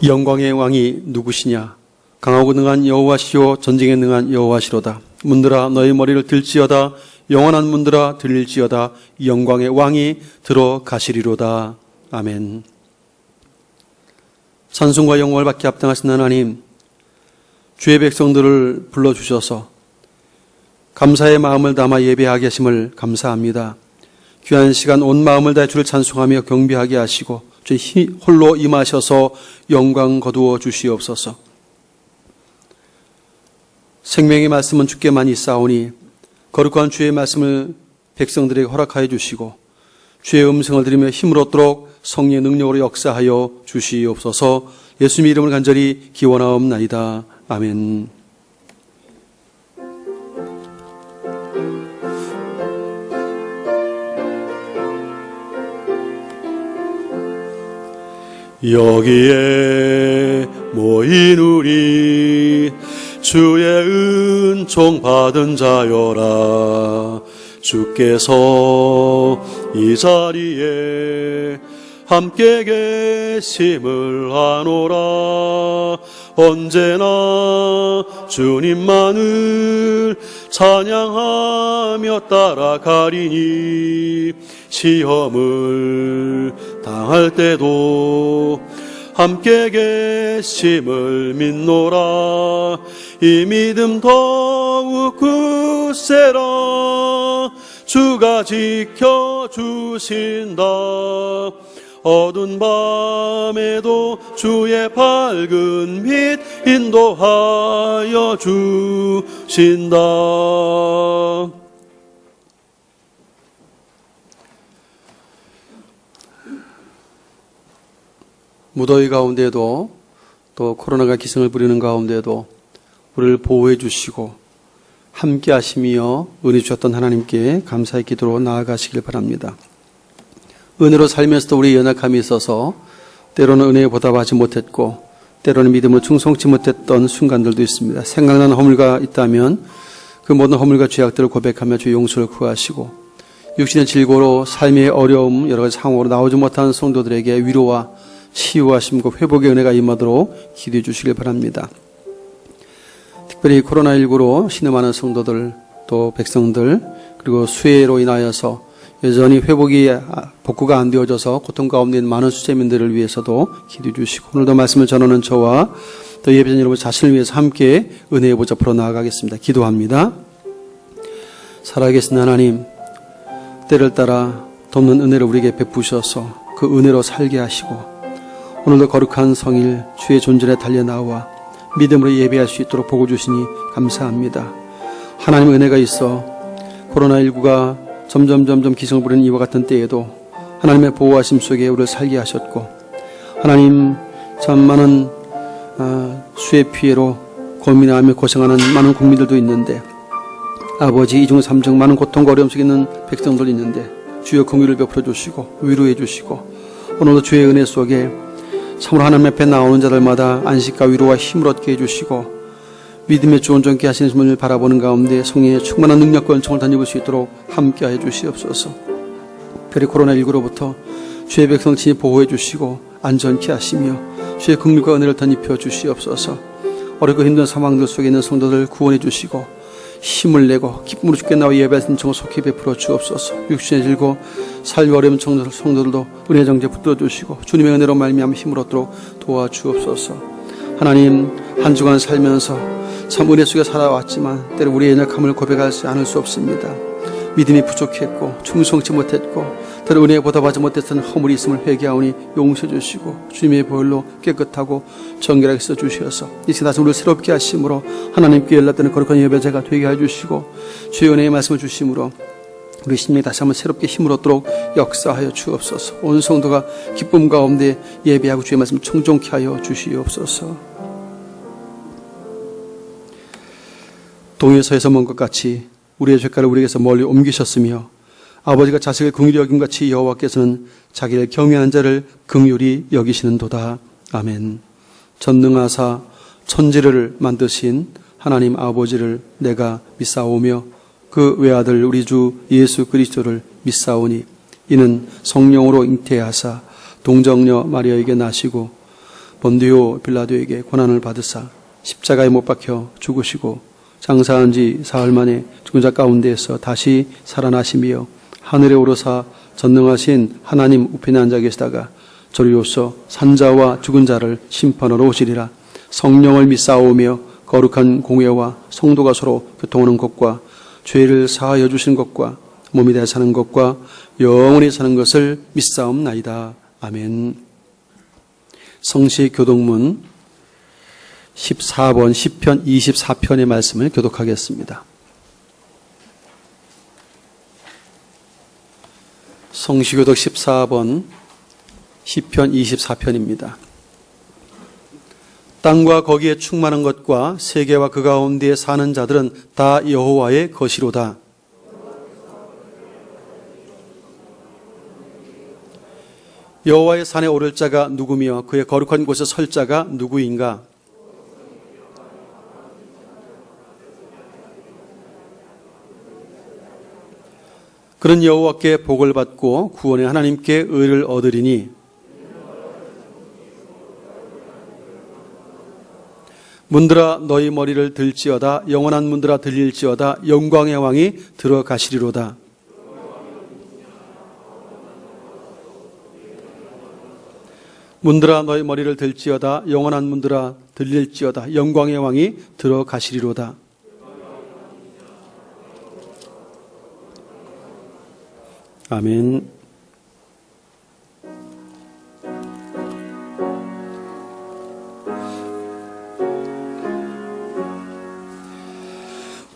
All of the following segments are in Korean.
영광의 왕이 누구시냐? 강하고 능한 여호와시요 전쟁에 능한 여호와시로다. 문들아 너희 머리를 들지어다. 영원한 문들아 들릴지어다. 영광의 왕이 들어가시리로다. 아멘. 찬송과 영광을 받게 합당하신 하나님, 주의 백성들을 불러주셔서 감사의 마음을 담아 예배하게 하심을 감사합니다. 귀한 시간 온 마음을 다해 주를 찬송하며 경배하게 하시고 주의 홀로 임하셔서 영광 거두어 주시옵소서. 생명의 말씀은 주께만 있사오니 거룩한 주의 말씀을 백성들에게 허락하여 주시고 주의 음성을 들으며 힘을 얻도록 성령의 능력으로 역사하여 주시옵소서. 예수님의 이름을 간절히 기원하옵나이다. 아멘. 여기에 모인 우리 주의 은총 받은 자여라. 주께서 이 자리에 함께 계심을 아노라. 언제나 주님만을 찬양하며 따라가리니 시험을 당할 때도 함께 계심을 믿노라. 이 믿음 더욱 굳세라. 주가 지켜주신다. 어두운 밤에도 주의 밝은 빛 인도하여 주신다. 무더위 가운데도 또 코로나가 기승을 부리는 가운데도 우리를 보호해 주시고 함께 하시며 은혜 주셨던 하나님께 감사의 기도로 나아가시길 바랍니다. 은혜로 살면서도 우리의 연약함이 있어서 때로는 은혜에 보답하지 못했고 때로는 믿음으로 충성치 못했던 순간들도 있습니다. 생각나는 허물가 있다면 그 모든 허물과 죄악들을 고백하며 주의 용서를 구하시고 육신의 질고로 삶의 어려움 여러 가지 상황으로 나오지 못하는 성도들에게 위로와 치유하심과 회복의 은혜가 임하도록 기도해 주시길 바랍니다. 특별히 코로나19로 신음하는 성도들 또 백성들 그리고 수해로 인하여서 여전히 복구가 안 되어져서 고통 가운데 있는 많은 수재민들을 위해서도 기도해 주시고 오늘도 말씀을 전하는 저와 또 예배자님 여러분 자신을 위해서 함께 은혜의 보좌 앞으로 나아가겠습니다. 기도합니다. 살아계신 하나님, 때를 따라 돕는 은혜를 우리에게 베푸셔서 그 은혜로 살게 하시고 오늘도 거룩한 성일 주의 존전에 달려나와 믿음으로 예배할 수 있도록 복을 주시니 감사합니다. 하나님의 은혜가 있어 코로나19가 점점 기승을 부리는 이와 같은 때에도 하나님의 보호하심 속에 우리를 살게 하셨고 하나님 참 많은 수해 피해로 고민하며 고생하는 많은 국민들도 있는데 아버지 이중 삼중 많은 고통과 어려움 속에 있는 백성들 있는데 주여 긍휼을 베풀어 주시고 위로해 주시고 오늘도 주의 은혜 속에 참으로 하나님 앞에 나오는 자들마다 안식과 위로와 힘을 얻게 해주시고 믿음의 주 온전케 하시는 분을 바라보는 가운데 성령의 충만한 능력과 은총을 덧입을 수 있도록 함께하여 주시옵소서. 특별히 코로나19로부터 주의 백성 친히 보호해 주시고 안전케 하시며 주의 긍휼과 은혜를 덧입혀 주시옵소서. 어렵고 힘든 상황들 속에 있는 성도들 구원해 주시고 힘을 내고 기쁨으로 주께 나와 예배할 신청을 속히 베풀어 주옵소서. 육신의 질고 살기 어려운 성도들도 은혜 정죄 붙들어 주시고 주님의 은혜로 말미암아 힘을 얻도록 도와주옵소서. 하나님 한 주간 살면서 참 은혜 속에 살아왔지만 때로 우리의 연약함을 고백하지 않을 수 없습니다. 믿음이 부족했고 충성치 못했고 때로 은혜에 보답하지 못했던 허물이 있음을 회개하오니 용서해 주시고 주님의 보혈로 깨끗하고 정결하게 써주셔서 이 시간 다시 우리를 새롭게 하심으로 하나님께 연락되는 거룩한 예배자가 되게 해주시고 주의 은혜의 말씀을 주심으로 우리 심령이 다시 한번 새롭게 힘을 얻도록 역사하여 주옵소서. 온 성도가 기쁨 가운데 예배하고 주의 말씀 청종케 하여 주시옵소서. 동에서에서 먼 것 같이 우리의 죄가를 우리에게서 멀리 옮기셨으며 아버지가 자식을 긍휼히 여김같이 여호와께서는 자기를 경외하는 자를 긍휼히 여기시는도다. 아멘. 전능하사 천지를 만드신 하나님 아버지를 내가 믿사오며 그 외아들 우리 주 예수 그리스도를 믿사오니 이는 성령으로 잉태하사 동정녀 마리아에게 나시고 본디오 빌라도에게 고난을 받으사 십자가에 못 박혀 죽으시고 장사한 지 사흘 만에 죽은 자 가운데에서 다시 살아나시며 하늘에 오르사 전능하신 하나님 우편에 앉아 계시다가 저리로서 산자와 죽은 자를 심판하러 오시리라. 성령을 믿사오며 거룩한 공회와 성도가 서로 교통하는 것과 죄를 사하여 주시는 것과 몸이 되어 사는 것과 영원히 사는 것을 믿사옵나이다. 아멘. 성시 교독문 14번 시편 24편의 말씀을 교독하겠습니다. 성시교독 14번 시편 24편입니다. 땅과 거기에 충만한 것과 세계와 그 가운데에 사는 자들은 다 여호와의 것이로다. 여호와의 산에 오를 자가 누구며 그의 거룩한 곳에 설 자가 누구인가? 그는 여호와께 복을 받고 구원의 하나님께 의를 얻으리니 문들아 너희 머리를 들지어다. 영원한 문들아 들릴지어다. 영광의 왕이 들어가시리로다. 문들아 너희 머리를 들지어다. 영원한 문들아 들릴지어다. 영광의 왕이 들어가시리로다. 아멘.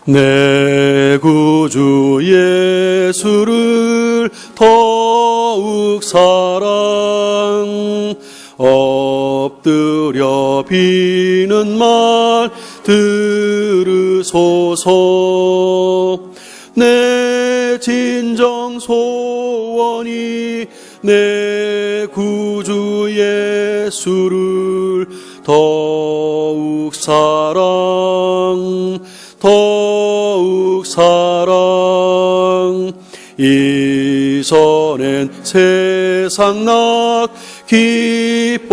내 구주 예수를 더욱 사랑 엎드려 비는 말 들으소서. 내 진정 소원이 내 구주 예수를 더욱 사랑 이전엔 세상 낙 기뻤어도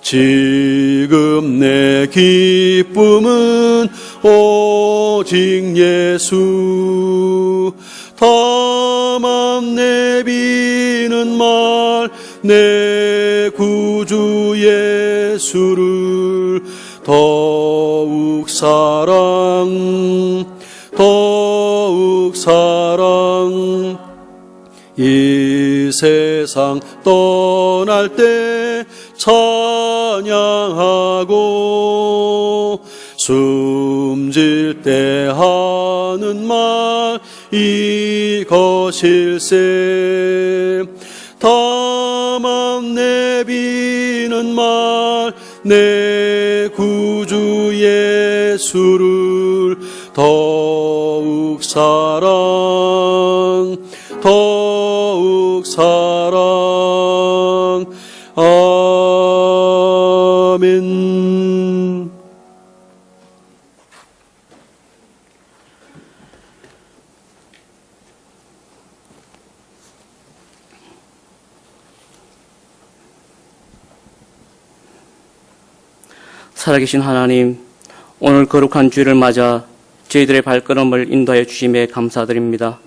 지금 내 기쁨은 오직 예수. 다만 내비는 말 내 구주 예수를 더욱 사랑 이 세상 떠날 때 찬양하고 숨질 때 하는 말 이것일세. 다만 내비는 말 내 구주 예수를 더욱 사랑 아멘. 살아계신 하나님, 오늘 거룩한 주일을 맞아 저희들의 발걸음을 인도하여 주심에 감사드립니다.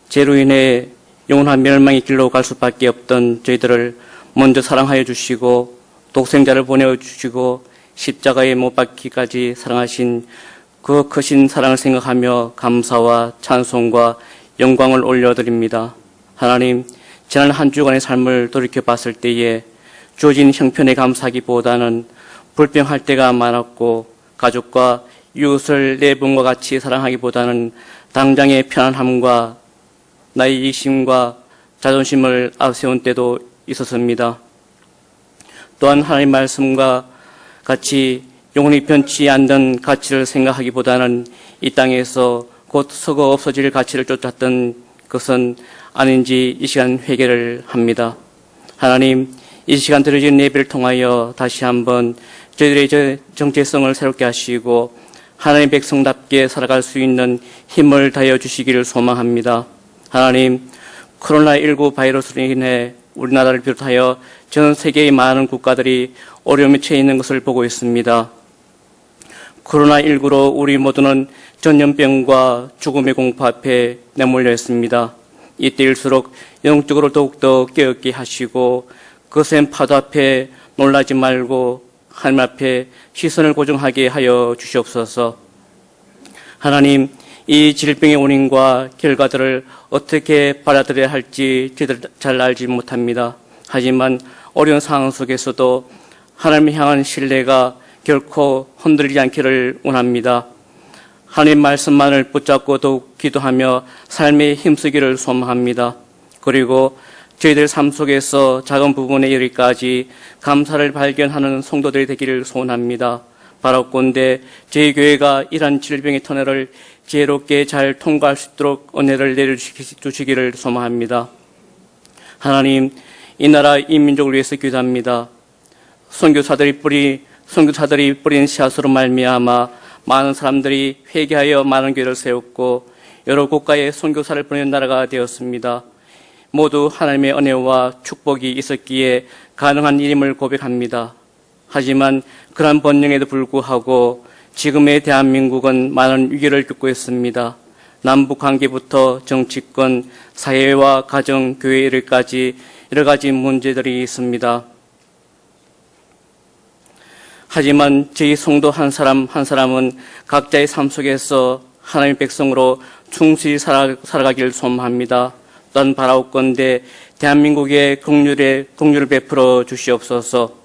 죄로 인해 영원한 멸망의 길로 갈 수밖에 없던 저희들을 먼저 사랑하여 주시고 독생자를 보내주시고 십자가에 못 박히기까지 사랑하신 그 크신 사랑을 생각하며 감사와 찬송과 영광을 올려드립니다. 하나님, 지난 한 주간의 삶을 돌이켜봤을 때에 주어진 형편에 감사하기보다는 불평할 때가 많았고 가족과 이웃을 내 몸과 같이 사랑하기보다는 당장의 편안함과 나의 이익심과 자존심을 앞세운 때도 있었습니다. 또한 하나님 말씀과 같이 영원히 변치 않는 가치를 생각하기보다는 이 땅에서 곧 썩어 없어질 가치를 쫓았던 것은 아닌지 이 시간 회개를 합니다. 하나님, 이 시간 드려진 예배를 통하여 다시 한번 저희들의 정체성을 새롭게 하시고 하나님의 백성답게 살아갈 수 있는 힘을 다하여 주시기를 소망합니다. 하나님, 코로나19 바이러스로 인해 우리나라를 비롯하여 전 세계의 많은 국가들이 어려움에 처해 있는 것을 보고 있습니다. 코로나19로 우리 모두는 전염병과 죽음의 공포 앞에 내몰려 있습니다. 이때일수록 영적으로 더욱더 깨닫게 하시고 거센 파도 앞에 놀라지 말고 하나님 앞에 시선을 고정하게 하여 주시옵소서. 하나님, 이 질병의 원인과 결과들을 어떻게 받아들여야 할지 저희들 잘 알지 못합니다. 하지만 어려운 상황 속에서도 하나님을 향한 신뢰가 결코 흔들리지 않기를 원합니다. 하나님 말씀만을 붙잡고 더욱 기도하며 삶에 힘쓰기를 소망합니다. 그리고 저희들 삶 속에서 작은 부분에 이르기까지 감사를 발견하는 성도들이 되기를 소원합니다. 바라옵건대 저희 교회가 이러한 질병의 터널을 지혜롭게 잘 통과할 수 있도록 은혜를 내려주시기를 소망합니다. 하나님, 이 나라 이 민족을 위해서 기도합니다. 선교사들이 뿌린 씨앗으로 말미암아 많은 사람들이 회개하여 많은 교회를 세웠고 여러 국가에 선교사를 보내는 나라가 되었습니다. 모두 하나님의 은혜와 축복이 있었기에 가능한 일임을 고백합니다. 하지만 그러한 번영에도 불구하고 지금의 대한민국은 많은 위기를 겪고 있습니다. 남북 관계부터 정치권, 사회와 가정, 교회 일까지 여러 가지 문제들이 있습니다. 하지만 저희 성도 한 사람 한 사람은 각자의 삶 속에서 하나님의 백성으로 충실히 살아가기를 소망합니다. 또한 바라옵건대 대한민국의 긍휼을 베풀어 주시옵소서.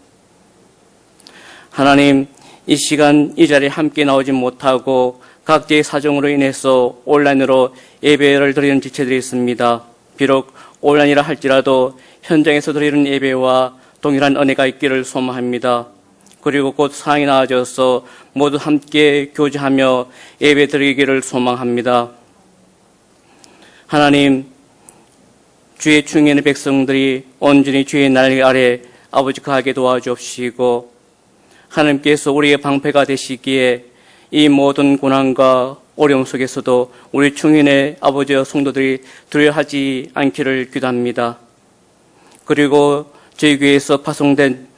하나님, 이 시간 이 자리에 함께 나오지 못하고 각자의 사정으로 인해서 온라인으로 예배를 드리는 지체들이 있습니다. 비록 온라인이라 할지라도 현장에서 드리는 예배와 동일한 은혜가 있기를 소망합니다. 그리고 곧 상황이 나아져서 모두 함께 교제하며 예배 드리기를 소망합니다. 하나님, 주의 충인의 백성들이 온전히 주의 날개 아래 아버지 거하게 도와주옵시고 하나님께서 우리의 방패가 되시기에 이 모든 고난과 어려움 속에서도 우리 충인의 아버지와 성도들이 두려워하지 않기를 기도합니다. 그리고 저희 교회에서 파송된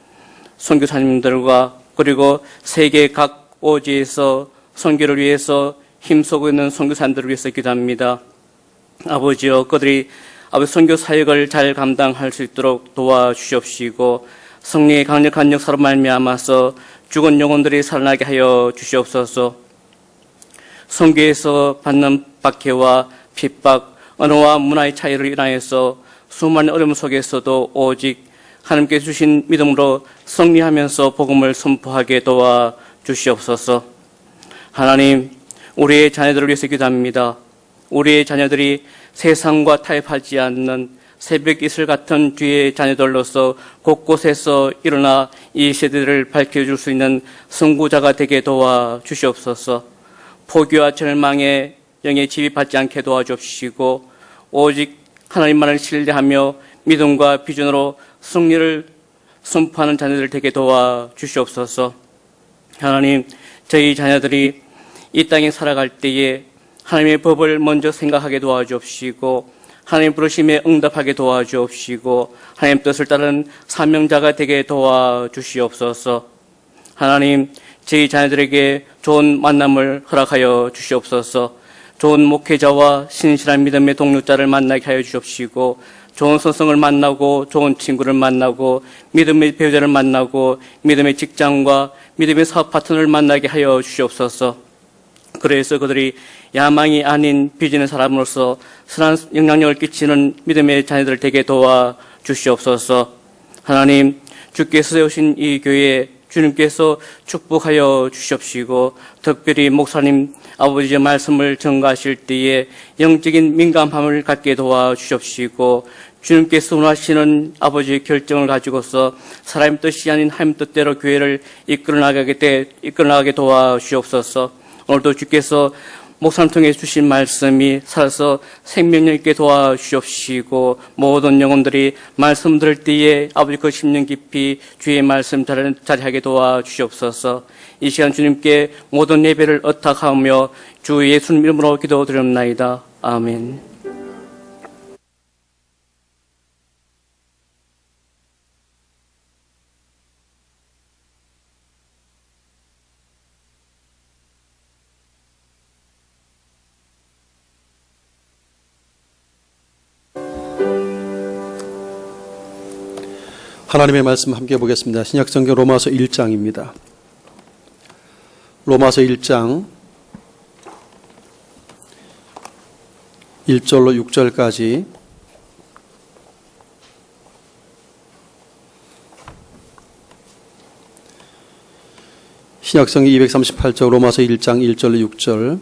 선교사님들과 그리고 세계 각 오지에서 선교를 위해서 힘쓰고 있는 선교사님들을 위해서 기도합니다. 아버지여, 그들이 아버지 선교 사역을 잘 감당할 수 있도록 도와주시옵시고 성령의 강력한 역사로 말미암아서 죽은 영혼들이 살아나게 하여 주시옵소서. 선교에서 받는 박해와 핍박, 언어와 문화의 차이를 인하여서 수많은 어려움 속에서도 오직 하나님께서 주신 믿음으로 승리하면서 복음을 선포하게 도와주시옵소서. 하나님, 우리의 자녀들을 위해서 기도합니다. 우리의 자녀들이 세상과 타협하지 않는 새벽 이슬 같은 주의 자녀들로서 곳곳에서 일어나 이 세대를 밝혀줄 수 있는 선구자가 되게 도와주시옵소서. 포기와 절망에 영에 지휘받지 않게 도와주시고 오직 하나님만을 신뢰하며 믿음과 비전으로 승리를 선포하는 자녀들 되게 도와주시옵소서. 하나님, 저희 자녀들이 이 땅에 살아갈 때에 하나님의 법을 먼저 생각하게 도와주옵시고 하나님 부르심에 응답하게 도와주옵시고 하나님 뜻을 따르는 사명자가 되게 도와주시옵소서. 하나님, 저희 자녀들에게 좋은 만남을 허락하여 주시옵소서. 좋은 목회자와 신실한 믿음의 동료자를 만나게 하여 주옵시고 좋은 선성을 만나고 좋은 친구를 만나고 믿음의 배우자를 만나고 믿음의 직장과 믿음의 사업 파트너를 만나게 하여 주시옵소서. 그래서 그들이 야망이 아닌 빚있는 사람으로서 선한 영향력을 끼치는 믿음의 자녀들 되게 도와주시옵소서. 하나님, 주께서 세우신 이 교회에 주님께서 축복하여 주시옵시고 특별히 목사님 아버지의 말씀을 전가하실 때에 영적인 민감함을 갖게 도와주시옵시고 주님께서 원하시는 아버지의 결정을 가지고서 사람의 뜻이 아닌 하나님 뜻대로 교회를 이끌어나가게 도와주시옵소서. 오늘도 주께서 목사님 통해 주신 말씀이 살아서 생명력 있게 도와주시옵시고 모든 영혼들이 말씀 들을 때에 아버지 그 심령 깊이 주의 말씀 자리하게 도와주시옵소서. 이 시간 주님께 모든 예배를 의탁하며 주 예수님 이름으로 기도드립나이다. 아멘. 하나님의 말씀 함께 보겠습니다. 신약성경 로마서 1장입니다. 로마서 1장 1절로 6절까지 신약성경 238쪽 로마서 1장 1절로 6절.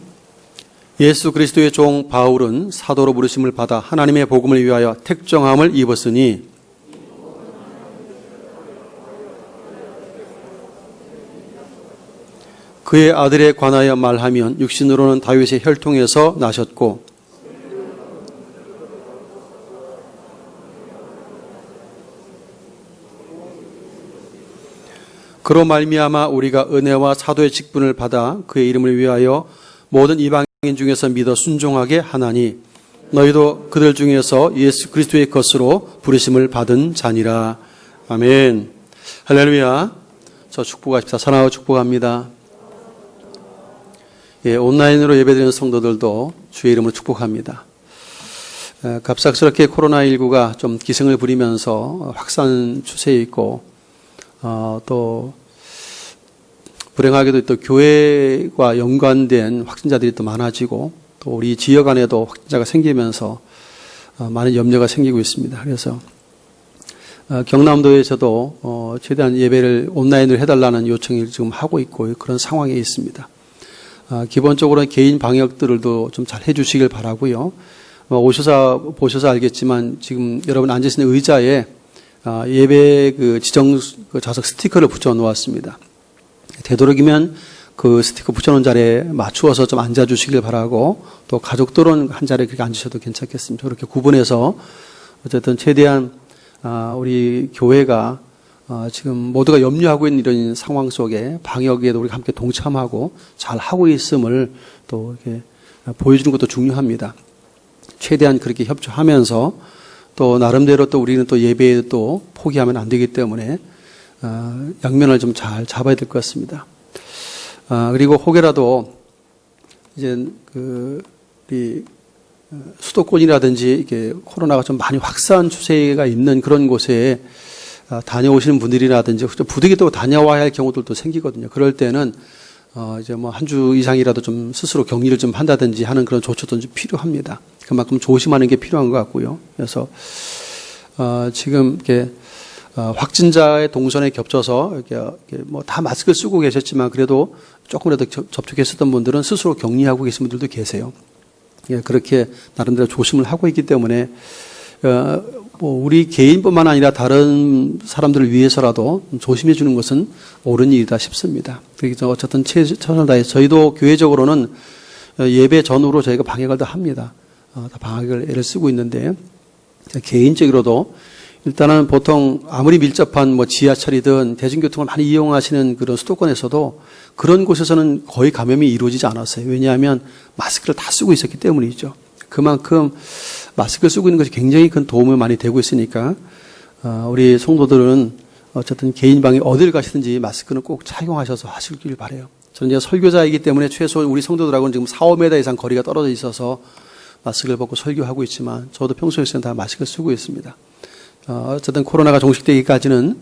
예수 그리스도의 종 바울은 사도로 부르심을 받아 하나님의 복음을 위하여 택정함을 입었으니 그의 아들에 관하여 말하면 육신으로는 다윗의 혈통에서 나셨고 그로 말미암아 우리가 은혜와 사도의 직분을 받아 그의 이름을 위하여 모든 이방인 중에서 믿어 순종하게 하나니 너희도 그들 중에서 예수 그리스도의 것으로 부르심을 받은 자니라. 아멘. 할렐루야. 저 축복하십시다. 사랑하고 축복합니다. 예, 온라인으로 예배드리는 성도들도 주의 이름으로 축복합니다. 갑작스럽게 코로나19가 좀 기승을 부리면서 확산 추세에 있고 또 불행하게도 또 교회와 연관된 확진자들이 또 많아지고 또 우리 지역 안에도 확진자가 생기면서 많은 염려가 생기고 있습니다. 그래서 경남도에서도 최대한 예배를 온라인으로 해달라는 요청을 지금 하고 있고 그런 상황에 있습니다. 기본적으로 개인 방역들도 좀 잘 해주시길 바라고요. 보셔서 알겠지만 지금 여러분 앉으시는 의자에 예배 그 지정 그 좌석 스티커를 붙여 놓았습니다. 되도록이면 그 스티커 붙여놓은 자리에 맞추어서 좀 앉아주시길 바라고 또 가족들은 한 자리에 그렇게 앉으셔도 괜찮겠습니다. 그렇게 구분해서 어쨌든 최대한 우리 교회가 지금 모두가 염려하고 있는 이런 상황 속에 방역에도 우리가 함께 동참하고 잘 하고 있음을 또 이렇게 보여주는 것도 중요합니다. 최대한 그렇게 협조하면서 또 나름대로 또 우리는 또 예배에 또 포기하면 안 되기 때문에 양면을 좀 잘 잡아야 될 것 같습니다. 그리고 혹여라도 이제 우리 수도권이라든지 이렇게 코로나가 좀 많이 확산 추세가 있는 그런 곳에 다녀오시는 분들이라든지 부득이도 다녀와야 할 경우들도 생기거든요. 그럴 때는 이제 뭐 한 주 이상이라도 좀 스스로 격리를 좀 한다든지 하는 그런 조처도 좀 필요합니다. 그만큼 조심하는 게 필요한 것 같고요. 그래서 지금 이렇게 확진자의 동선에 겹쳐서 이렇게 뭐 다 마스크를 쓰고 계셨지만 그래도 조금이라도 접촉했었던 분들은 스스로 격리하고 계신 분들도 계세요. 예, 그렇게 나름대로 조심을 하고 있기 때문에 뭐 우리 개인뿐만 아니라 다른 사람들을 위해서라도 조심해 주는 것은 옳은 일이다 싶습니다. 그래서 어쨌든 최선을 다해 저희도 교회적으로는 예배 전후로 저희가 방역을 다 합니다. 다 방역을 애를 쓰고 있는데 개인적으로도 일단은 보통 아무리 밀접한 뭐 지하철이든 대중교통을 많이 이용하시는 그런 수도권에서도 그런 곳에서는 거의 감염이 이루어지지 않았어요. 왜냐하면 마스크를 다 쓰고 있었기 때문이죠. 그만큼 마스크를 쓰고 있는 것이 굉장히 큰 도움을 많이 되고 있으니까 우리 성도들은 어쨌든 개인 방역 어딜 가시든지 마스크는 꼭 착용하셔서 하시길 바라요. 저는 이제 설교자이기 때문에 최소 우리 성도들하고는 지금 4-5m 이상 거리가 떨어져 있어서 마스크를 벗고 설교하고 있지만 저도 평소에는 다 마스크를 쓰고 있습니다. 어쨌든 코로나가 종식되기까지는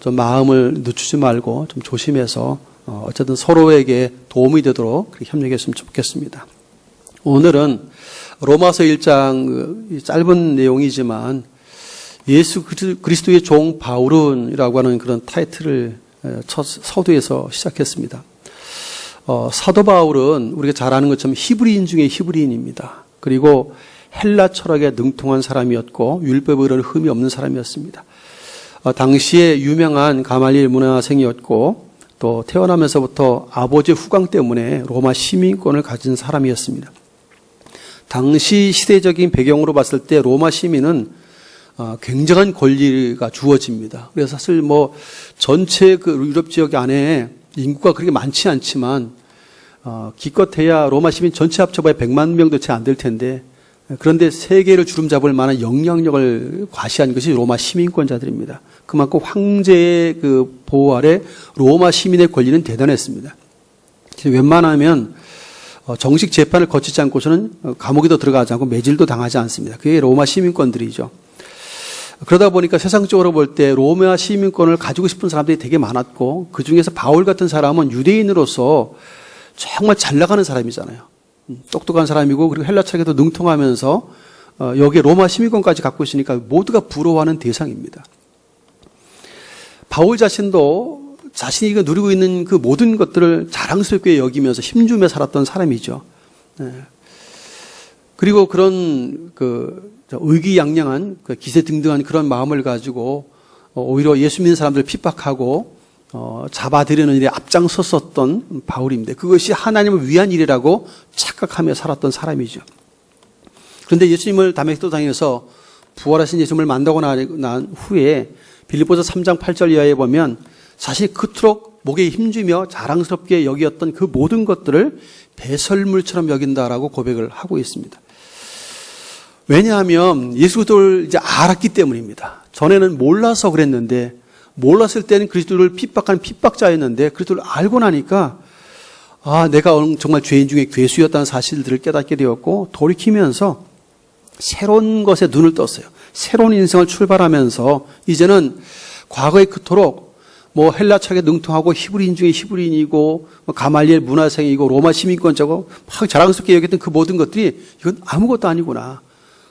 좀 마음을 늦추지 말고 좀 조심해서 어쨌든 서로에게 도움이 되도록 그렇게 협력했으면 좋겠습니다. 오늘은 로마서 1장 짧은 내용이지만 예수 그리스도의 종 바울은이라고 하는 그런 타이틀을 첫 서두에서 시작했습니다. 사도 바울은 우리가 잘 아는 것처럼 히브리인 중에 히브리인입니다. 그리고 헬라 철학에 능통한 사람이었고 율법에 이르는 흠이 없는 사람이었습니다. 당시에 유명한 가말리엘 문화생이었고 또 태어나면서부터 아버지의 후광 때문에 로마 시민권을 가진 사람이었습니다. 당시 시대적인 배경으로 봤을 때 로마 시민은 굉장한 권리가 주어집니다. 그래서 사실 뭐 전체 그 유럽 지역 안에 인구가 그렇게 많지 않지만 기껏해야 로마 시민 전체 합쳐봐야 100만 명도 채 안 될 텐데 그런데 세계를 주름잡을 만한 영향력을 과시한 것이 로마 시민권자들입니다. 그만큼 황제의 그 보호 아래 로마 시민의 권리는 대단했습니다. 웬만하면 정식 재판을 거치지 않고서는 감옥에도 들어가지 않고 매질도 당하지 않습니다. 그게 로마 시민권들이죠. 그러다 보니까 세상적으로 볼 때 로마 시민권을 가지고 싶은 사람들이 되게 많았고, 그 중에서 바울 같은 사람은 유대인으로서 정말 잘 나가는 사람이잖아요. 똑똑한 사람이고, 그리고 헬라 철학에도 능통하면서 여기에 로마 시민권까지 갖고 있으니까 모두가 부러워하는 대상입니다. 바울 자신도 자신이 누리고 있는 그 모든 것들을 자랑스럽게 여기면서 힘주며 살았던 사람이죠. 그리고 그런 의기양양한 기세등등한 그런 마음을 가지고 오히려 예수 믿는 사람들을 핍박하고 잡아들이는 일에 앞장섰었던 바울입니다. 그것이 하나님을 위한 일이라고 착각하며 살았던 사람이죠. 그런데 예수님을 다메섹도상에서 부활하신 예수님을 만나고 난 후에 빌립보서 3장 8절 이하에 보면 자신이 그토록 목에 힘주며 자랑스럽게 여기었던 그 모든 것들을 배설물처럼 여긴다라고 고백을 하고 있습니다. 왜냐하면 예수 그리스도를 이제 알았기 때문입니다. 전에는 몰라서 그랬는데, 몰랐을 때는 그리스도를 핍박한 핍박자였는데, 그리스도를 알고 나니까 내가 정말 죄인 중에 괴수였다는 사실들을 깨닫게 되었고, 돌이키면서 새로운 것에 눈을 떴어요. 새로운 인생을 출발하면서 이제는 과거에 그토록 헬라 철학에 능통하고 히브리인 중에 히브리인이고 가말리엘 문화생이고 로마 시민권자고 막 자랑스럽게 여겼던 그 모든 것들이 이건 아무것도 아니구나.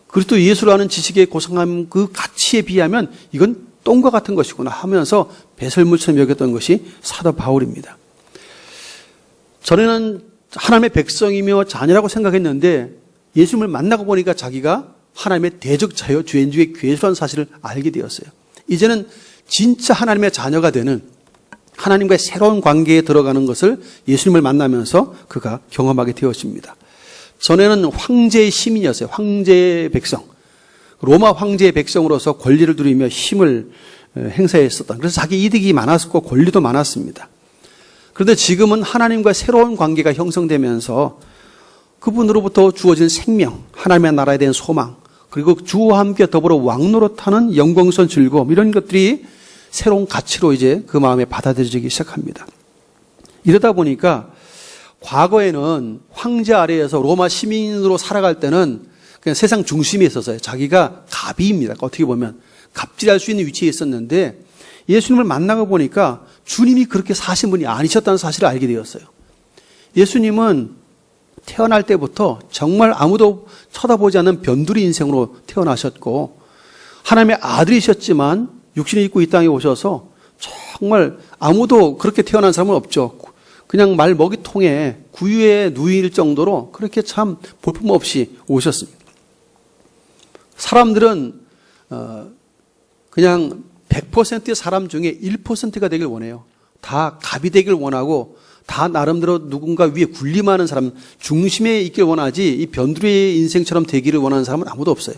그리스도 예수라는 지식의 고상한 그 가치에 비하면 이건 똥과 같은 것이구나 하면서 배설물처럼 여겼던 것이 사도 바울입니다. 전에는 하나님의 백성이며 자녀라고 생각했는데 예수님을 만나고 보니까 자기가 하나님의 대적자여 죄인 중에 괴수라는 사실을 알게 되었어요. 이제는 진짜 하나님의 자녀가 되는 하나님과의 새로운 관계에 들어가는 것을 예수님을 만나면서 그가 경험하게 되었습니다. 전에는 황제의 시민이었어요. 황제의 백성. 로마 황제의 백성으로서 권리를 누리며 힘을 행사했었던, 그래서 자기 이득이 많았고 권리도 많았습니다. 그런데 지금은 하나님과 새로운 관계가 형성되면서 그분으로부터 주어진 생명, 하나님의 나라에 대한 소망, 그리고 주와 함께 더불어 왕노릇하는 영광스러운 즐거움, 이런 것들이 새로운 가치로 이제 그 마음에 받아들여지기 시작합니다. 이러다 보니까 과거에는 황제 아래에서 로마 시민으로 살아갈 때는 그냥 세상 중심에 있었어요. 자기가 갑이입니다. 어떻게 보면 갑질할 수 있는 위치에 있었는데 예수님을 만나고 보니까 주님이 그렇게 사신 분이 아니셨다는 사실을 알게 되었어요. 예수님은 태어날 때부터 정말 아무도 쳐다보지 않는 변두리 인생으로 태어나셨고 하나님의 아들이셨지만 육신을 입고 이 땅에 오셔서 정말 아무도 그렇게 태어난 사람은 없죠. 그냥 말 먹이통에 구유에 누일 정도로 그렇게 참 볼품없이 오셨습니다. 사람들은 그냥 100%의 사람 중에 1%가 되길 원해요. 다 갑이 되길 원하고 다 나름대로 누군가 위에 군림하는 사람, 중심에 있길 원하지 이 변두리의 인생처럼 되기를 원하는 사람은 아무도 없어요.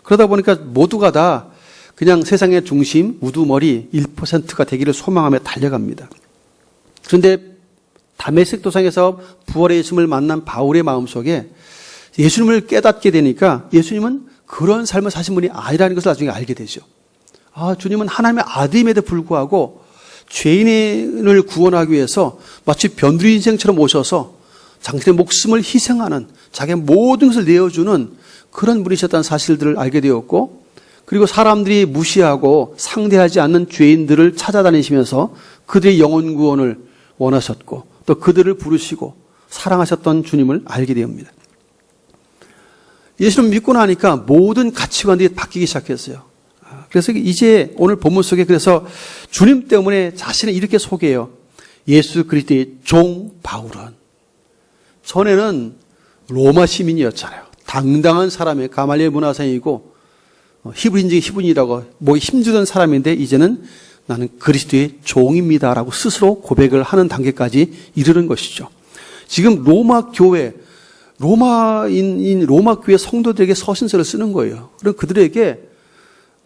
그러다 보니까 모두가 다 그냥 세상의 중심, 우두머리 1%가 되기를 소망하며 달려갑니다. 그런데 다메섹 도상에서 부활의 예수님을 만난 바울의 마음속에 예수님을 깨닫게 되니까 예수님은 그런 삶을 사신 분이 아니라는 것을 나중에 알게 되죠. 주님은 하나님의 아들임에도 불구하고 죄인을 구원하기 위해서 마치 변두리 인생처럼 오셔서 당신의 목숨을 희생하는, 자기의 모든 것을 내어주는 그런 분이셨다는 사실들을 알게 되었고, 그리고 사람들이 무시하고 상대하지 않는 죄인들을 찾아다니시면서 그들의 영혼 구원을 원하셨고 또 그들을 부르시고 사랑하셨던 주님을 알게 됩니다. 예수를 믿고 나니까 모든 가치관들이 바뀌기 시작했어요. 그래서 이제 오늘 본문 속에 그래서 주님 때문에 자신을 이렇게 소개해요. 예수 그리스도의 종 바울은. 전에는 로마 시민이었잖아요. 당당한 사람의 가말리엘 문화생이고 히브리인 중에 히브리인이라고 힘주던 사람인데 이제는 나는 그리스도의 종입니다라고 스스로 고백을 하는 단계까지 이르는 것이죠. 지금 로마 교회 성도들에게 서신서를 쓰는 거예요. 그럼 그들에게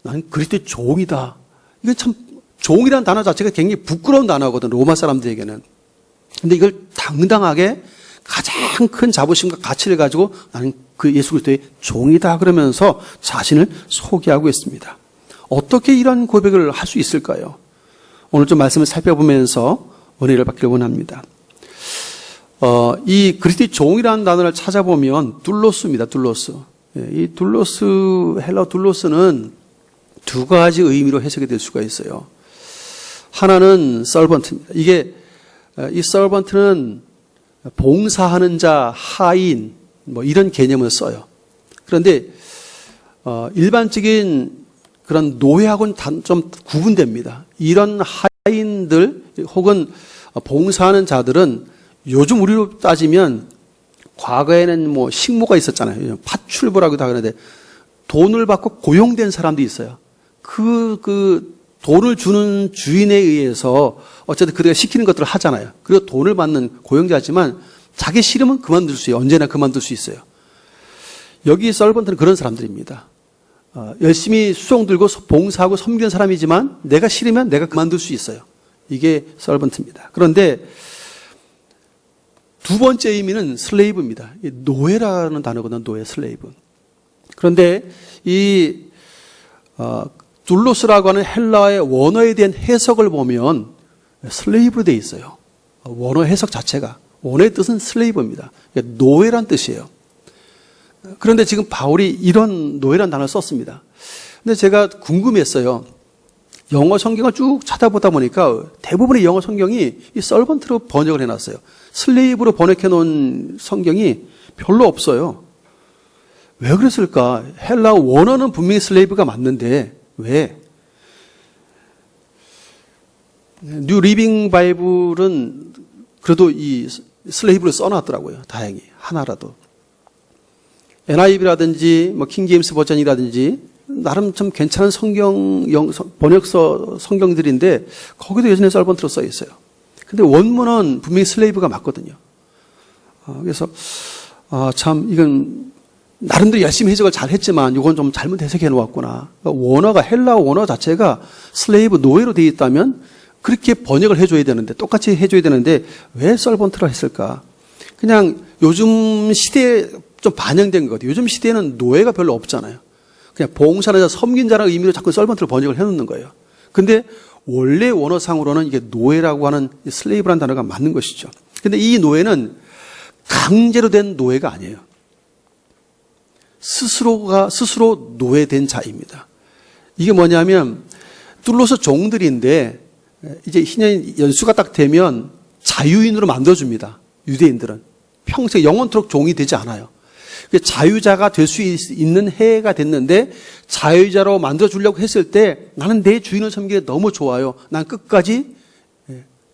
나는 그리스도의 종이다. 이건 참 종이라는 단어 자체가 굉장히 부끄러운 단어거든, 로마 사람들에게는. 근데 이걸 당당하게 가장 큰 자부심과 가치를 가지고 나는 그 예수 그리스도의 종이다 그러면서 자신을 소개하고 있습니다. 어떻게 이런 고백을 할 수 있을까요? 오늘 좀 말씀을 살펴보면서 은혜를 받기를 원합니다. 이 그리스도의 종이라는 단어를 찾아보면 둘로스입니다. 둘로스. 이 둘로스, 헬라 둘로스는 두 가지 의미로 해석이 될 수가 있어요. 하나는 servant입니다. 이 servant는 봉사하는 자, 하인, 뭐 이런 개념을 써요. 그런데 일반적인 그런 노예하고는 좀 구분됩니다. 이런 하인들 혹은 봉사하는 자들은 요즘 우리로 따지면 과거에는 뭐 식모가 있었잖아요. 파출부라고도 하는데 돈을 받고 고용된 사람도 있어요. 그 돈을 주는 주인에 의해서 어쨌든 그들가 시키는 것들을 하잖아요. 그리고 돈을 받는 고용자지만 자기 싫으면 그만둘 수 있어요. 언제나 그만둘 수 있어요. 여기 서번트는 그런 사람들입니다. 열심히 수송 들고 봉사하고 섬기는 사람이지만 내가 싫으면 내가 그만둘 수 있어요. 이게 서번트입니다. 그런데 두 번째 의미는 슬레이브입니다. 노예라는 단어거든요. 노예, 슬레이브. 그런데 이 둘로스라고 하는 헬라의 원어에 대한 해석을 보면 슬레이브로 되어 있어요. 원어 해석 자체가. 원어의 뜻은 슬레이브입니다. 노예란 뜻이에요. 그런데 지금 바울이 이런 노예란 단어를 썼습니다. 근데 제가 궁금했어요. 영어 성경을 쭉 찾아보다 보니까 대부분의 영어 성경이 이 서번트로 번역을 해놨어요. 슬레이브로 번역해 놓은 성경이 별로 없어요. 왜 그랬을까? 헬라 원어는 분명히 슬레이브가 맞는데 왜? 뉴 리빙 바이블은 그래도 이 슬레이브를 써놨더라고요. 다행히 하나라도. NIV라든지 뭐 킹제임스 버전이라든지 나름 좀 괜찮은 번역서 성경들인데 거기도 여전히 서번트로 써 있어요. 근데 원문은 분명히 슬레이브가 맞거든요. 그래서 참 이건 나름대로 열심히 해석을 잘 했지만 이건 좀 잘못 해석해 놓았구나. 그러니까 원어가 헬라 원어 자체가 슬레이브 노예로 되어 있다면 그렇게 번역을 해줘야 되는데 똑같이 해줘야 되는데 왜 서번트로 했을까? 그냥 요즘 시대에 좀 반영된 것 같아요. 요즘 시대에는 노예가 별로 없잖아요. 그냥 봉사하는 자, 섬긴 자라는 의미로 자꾸 서번트로 번역을 해놓는 거예요. 근데 원래 원어상으로는 이게 노예라고 하는 슬레이브라는 단어가 맞는 것이죠. 근데 이 노예는 강제로 된 노예가 아니에요. 스스로 노예된 자입니다. 이게 뭐냐면 둘로서 종들인데 이제 희년 연수가 딱 되면 자유인으로 만들어줍니다. 유대인들은 평생 영원토록 종이 되지 않아요. 자유자가 될 수 있는 해가 됐는데 자유자로 만들어주려고 했을 때 나는 내 주인을 섬기는 게 너무 좋아요. 난 끝까지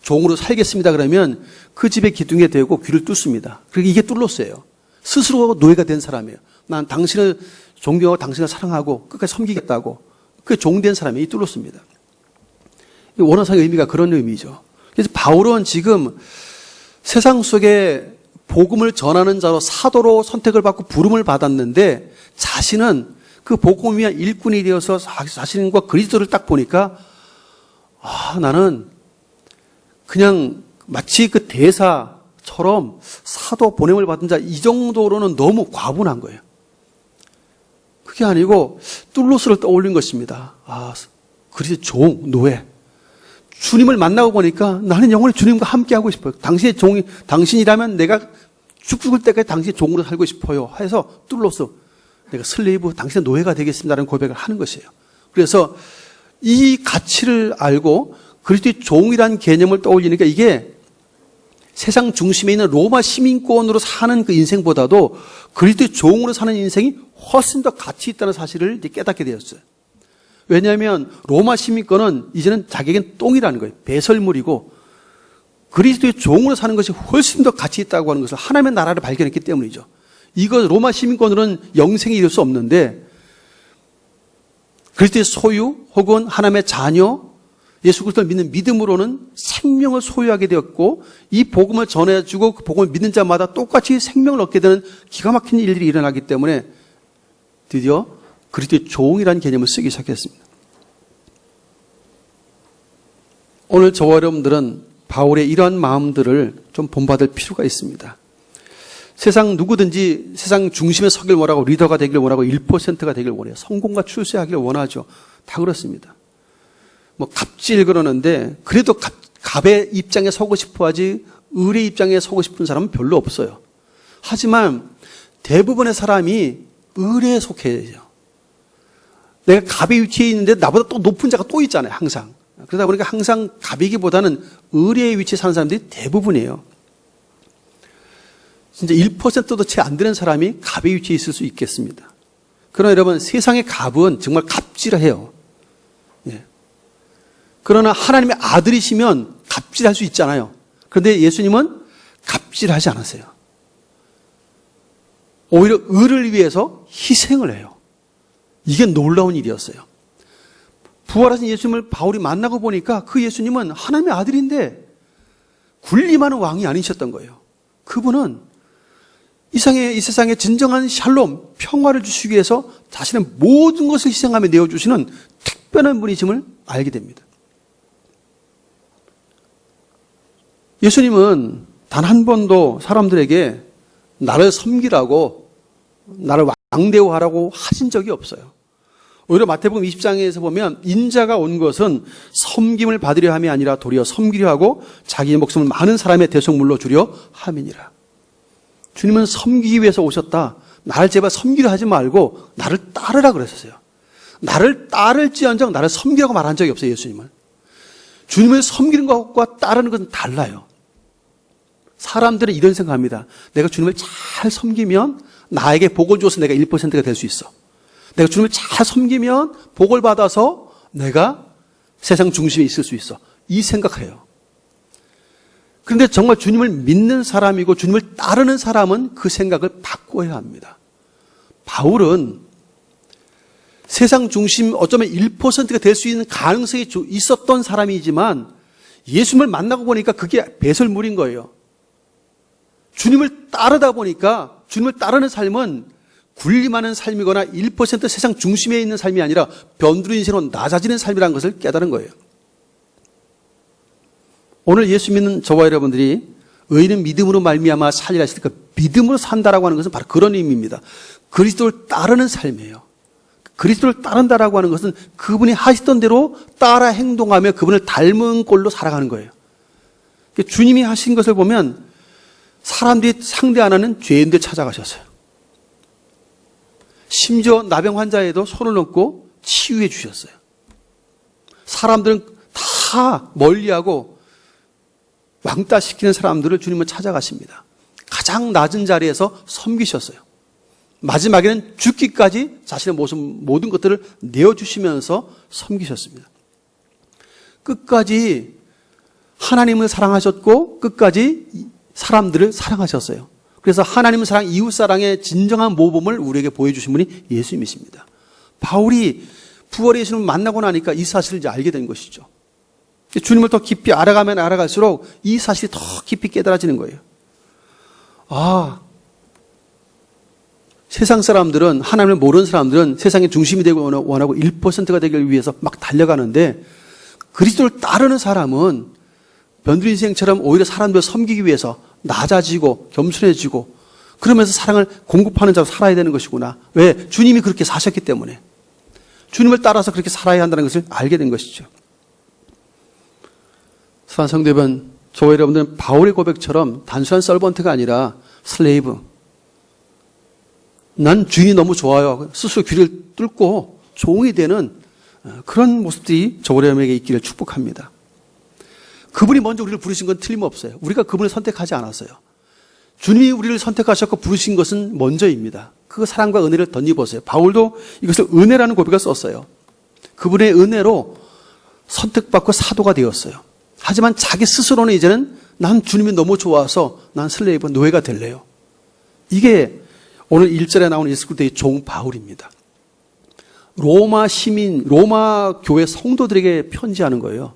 종으로 살겠습니다. 그러면 그 집의 기둥에 대고 귀를 뚫습니다. 그리고 이게 뚫로스예요. 스스로 노예가 된 사람이에요. 난 당신을 존경하고 당신을 사랑하고 끝까지 섬기겠다고. 그게 종된 사람이 이 뚫로스입니다. 원어상의 의미가 그런 의미죠. 그래서 바울은 지금 세상 속에 복음을 전하는 자로 사도로 선택을 받고 부름을 받았는데 자신은 그 복음을 위한 일꾼이 되어서 자신과 그리스도를 딱 보니까 나는 그냥 마치 그 대사처럼 사도 보냄을 받은 자 이 정도로는 너무 과분한 거예요. 그게 아니고 뚫로스를 떠올린 것입니다. 그리스도 종, 노예. 주님을 만나고 보니까 나는 영원히 주님과 함께 하고 싶어요. 당신의 종이, 당신이라면 내가 죽을 때까지 당신의 종으로 살고 싶어요. 해서 뚫로스, 내가 슬레이브, 당신의 노예가 되겠습니다라는 고백을 하는 것이에요. 그래서 이 가치를 알고 그리스도의 종이라는 개념을 떠올리니까 이게 세상 중심에 있는 로마 시민권으로 사는 그 인생보다도 그리스도의 종으로 사는 인생이 훨씬 더 가치 있다는 사실을 깨닫게 되었어요. 왜냐하면 로마 시민권은 이제는 자기에겐 똥이라는 거예요. 배설물이고 그리스도의 종으로 사는 것이 훨씬 더 가치 있다고 하는 것을 하나님의 나라를 발견했기 때문이죠. 이거 로마 시민권으로는 영생에 이를 수 없는데 그리스도의 소유 혹은 하나님의 자녀 예수 그리스도를 믿는 믿음으로는 생명을 소유하게 되었고 이 복음을 전해주고 그 복음을 믿는 자마다 똑같이 생명을 얻게 되는 기가 막힌 일들이 일어나기 때문에 드디어 그리스도의 종이라는 개념을 쓰기 시작했습니다. 오늘 저와 여러분들은 바울의 이러한 마음들을 좀 본받을 필요가 있습니다. 세상 누구든지 세상 중심에 서길 원하고 리더가 되길 원하고 1%가 되길 원해요. 성공과 출세하기를 원하죠. 다 그렇습니다. 뭐 갑질 그러는데 그래도 갑의 입장에 서고 싶어 하지 을의 입장에 서고 싶은 사람은 별로 없어요. 하지만 대부분의 사람이 을에 속해요. 내가 갑의 위치에 있는데 나보다 또 높은 자가 또 있잖아요, 항상. 그러다 보니까 항상 갑이기보다는 의뢰의 위치에 사는 사람들이 대부분이에요. 진짜 1%도 채 안 되는 사람이 갑의 위치에 있을 수 있겠습니다. 그러나 여러분, 세상의 갑은 정말 갑질해요. 예. 그러나 하나님의 아들이시면 갑질할 수 있잖아요. 그런데 예수님은 갑질하지 않았어요. 오히려 의를 위해서 희생을 해요. 이게 놀라운 일이었어요. 부활하신 예수님을 바울이 만나고 보니까 그 예수님은 하나님의 아들인데 군림하는 왕이 아니셨던 거예요. 그분은 이 세상에 진정한 샬롬, 평화를 주시기 위해서 자신의 모든 것을 희생하며 내어주시는 특별한 분이심을 알게 됩니다. 예수님은 단 한 번도 사람들에게 나를 섬기라고, 나를 왕대우하라고 하신 적이 없어요. 오히려 마태복음 20장에서 보면 인자가 온 것은 섬김을 받으려 함이 아니라 도리어 섬기려 하고 자기의 목숨을 많은 사람의 대속물로 주려 함이니라. 주님은 섬기기 위해서 오셨다. 나를 제발 섬기려 하지 말고 나를 따르라 그랬었어요. 나를 따를지언정 나를 섬기라고 말한 적이 없어요, 예수님은. 주님을 섬기는 것과 따르는 것은 달라요. 사람들은 이런 생각합니다. 내가 주님을 잘 섬기면 나에게 복을 줘서 내가 1%가 될 수 있어. 내가 주님을 잘 섬기면 복을 받아서 내가 세상 중심에 있을 수 있어. 이 생각해요. 그런데 정말 주님을 믿는 사람이고 주님을 따르는 사람은 그 생각을 바꿔야 합니다. 바울은 세상 중심 어쩌면 1%가 될 수 있는 가능성이 있었던 사람이지만 예수님을 만나고 보니까 그게 배설물인 거예요. 주님을 따르다 보니까 주님을 따르는 삶은 군림하는 삶이거나 1% 세상 중심에 있는 삶이 아니라 변두리 인생으로 낮아지는 삶이라는 것을 깨달은 거예요. 오늘 예수 믿는 저와 여러분들이 의인은 믿음으로 말미암아 살리라 했으니까 믿음으로 산다라고 하는 것은 바로 그런 의미입니다. 그리스도를 따르는 삶이에요. 그리스도를 따른다라고 하는 것은 그분이 하시던 대로 따라 행동하며 그분을 닮은 꼴로 살아가는 거예요. 주님이 하신 것을 보면 사람들이 상대 안 하는 죄인들 찾아가셨어요. 심지어 나병 환자에도 손을 얹고 치유해 주셨어요. 사람들은 다 멀리하고 왕따시키는 사람들을 주님은 찾아가십니다. 가장 낮은 자리에서 섬기셨어요. 마지막에는 죽기까지 자신의 모든 것들을 내어주시면서 섬기셨습니다. 끝까지 하나님을 사랑하셨고 끝까지 사람들을 사랑하셨어요. 그래서 하나님을 사랑, 이웃사랑의 진정한 모범을 우리에게 보여주신 분이 예수님이십니다. 바울이 부활의 예수님을 만나고 나니까 이 사실을 이제 알게 된 것이죠. 주님을 더 깊이 알아가면 알아갈수록 이 사실이 더 깊이 깨달아지는 거예요. 아, 세상 사람들은, 하나님을 모르는 사람들은 세상의 중심이 되고 원하고 1%가 되기 위해서 막 달려가는데 그리스도를 따르는 사람은 변두리 인생처럼 오히려 사람들을 섬기기 위해서 낮아지고 겸손해지고 그러면서 사랑을 공급하는 자로 살아야 되는 것이구나. 왜? 주님이 그렇게 사셨기 때문에. 주님을 따라서 그렇게 살아야 한다는 것을 알게 된 것이죠. 사랑하는 성도 여러분, 저와 여러분들은 바울의 고백처럼 단순한 서번트가 아니라 슬레이브. 난 주인이 너무 좋아요. 스스로 귀를 뚫고 종이 되는 그런 모습들이 저와 여러분에게 있기를 축복합니다. 그분이 먼저 우리를 부르신 건 틀림없어요. 우리가 그분을 선택하지 않았어요. 주님이 우리를 선택하셨고 부르신 것은 먼저입니다. 그 사랑과 은혜를 덧입었어요. 바울도 이것을 은혜라는 고백을 썼어요. 그분의 은혜로 선택받고 사도가 되었어요. 하지만 자기 스스로는 이제는 난 주님이 너무 좋아서 난 슬레이브 노예가 될래요. 이게 오늘 1절에 나오는 예수 그리스도의 종 바울입니다. 로마 시민, 로마 교회 성도들에게 편지하는 거예요.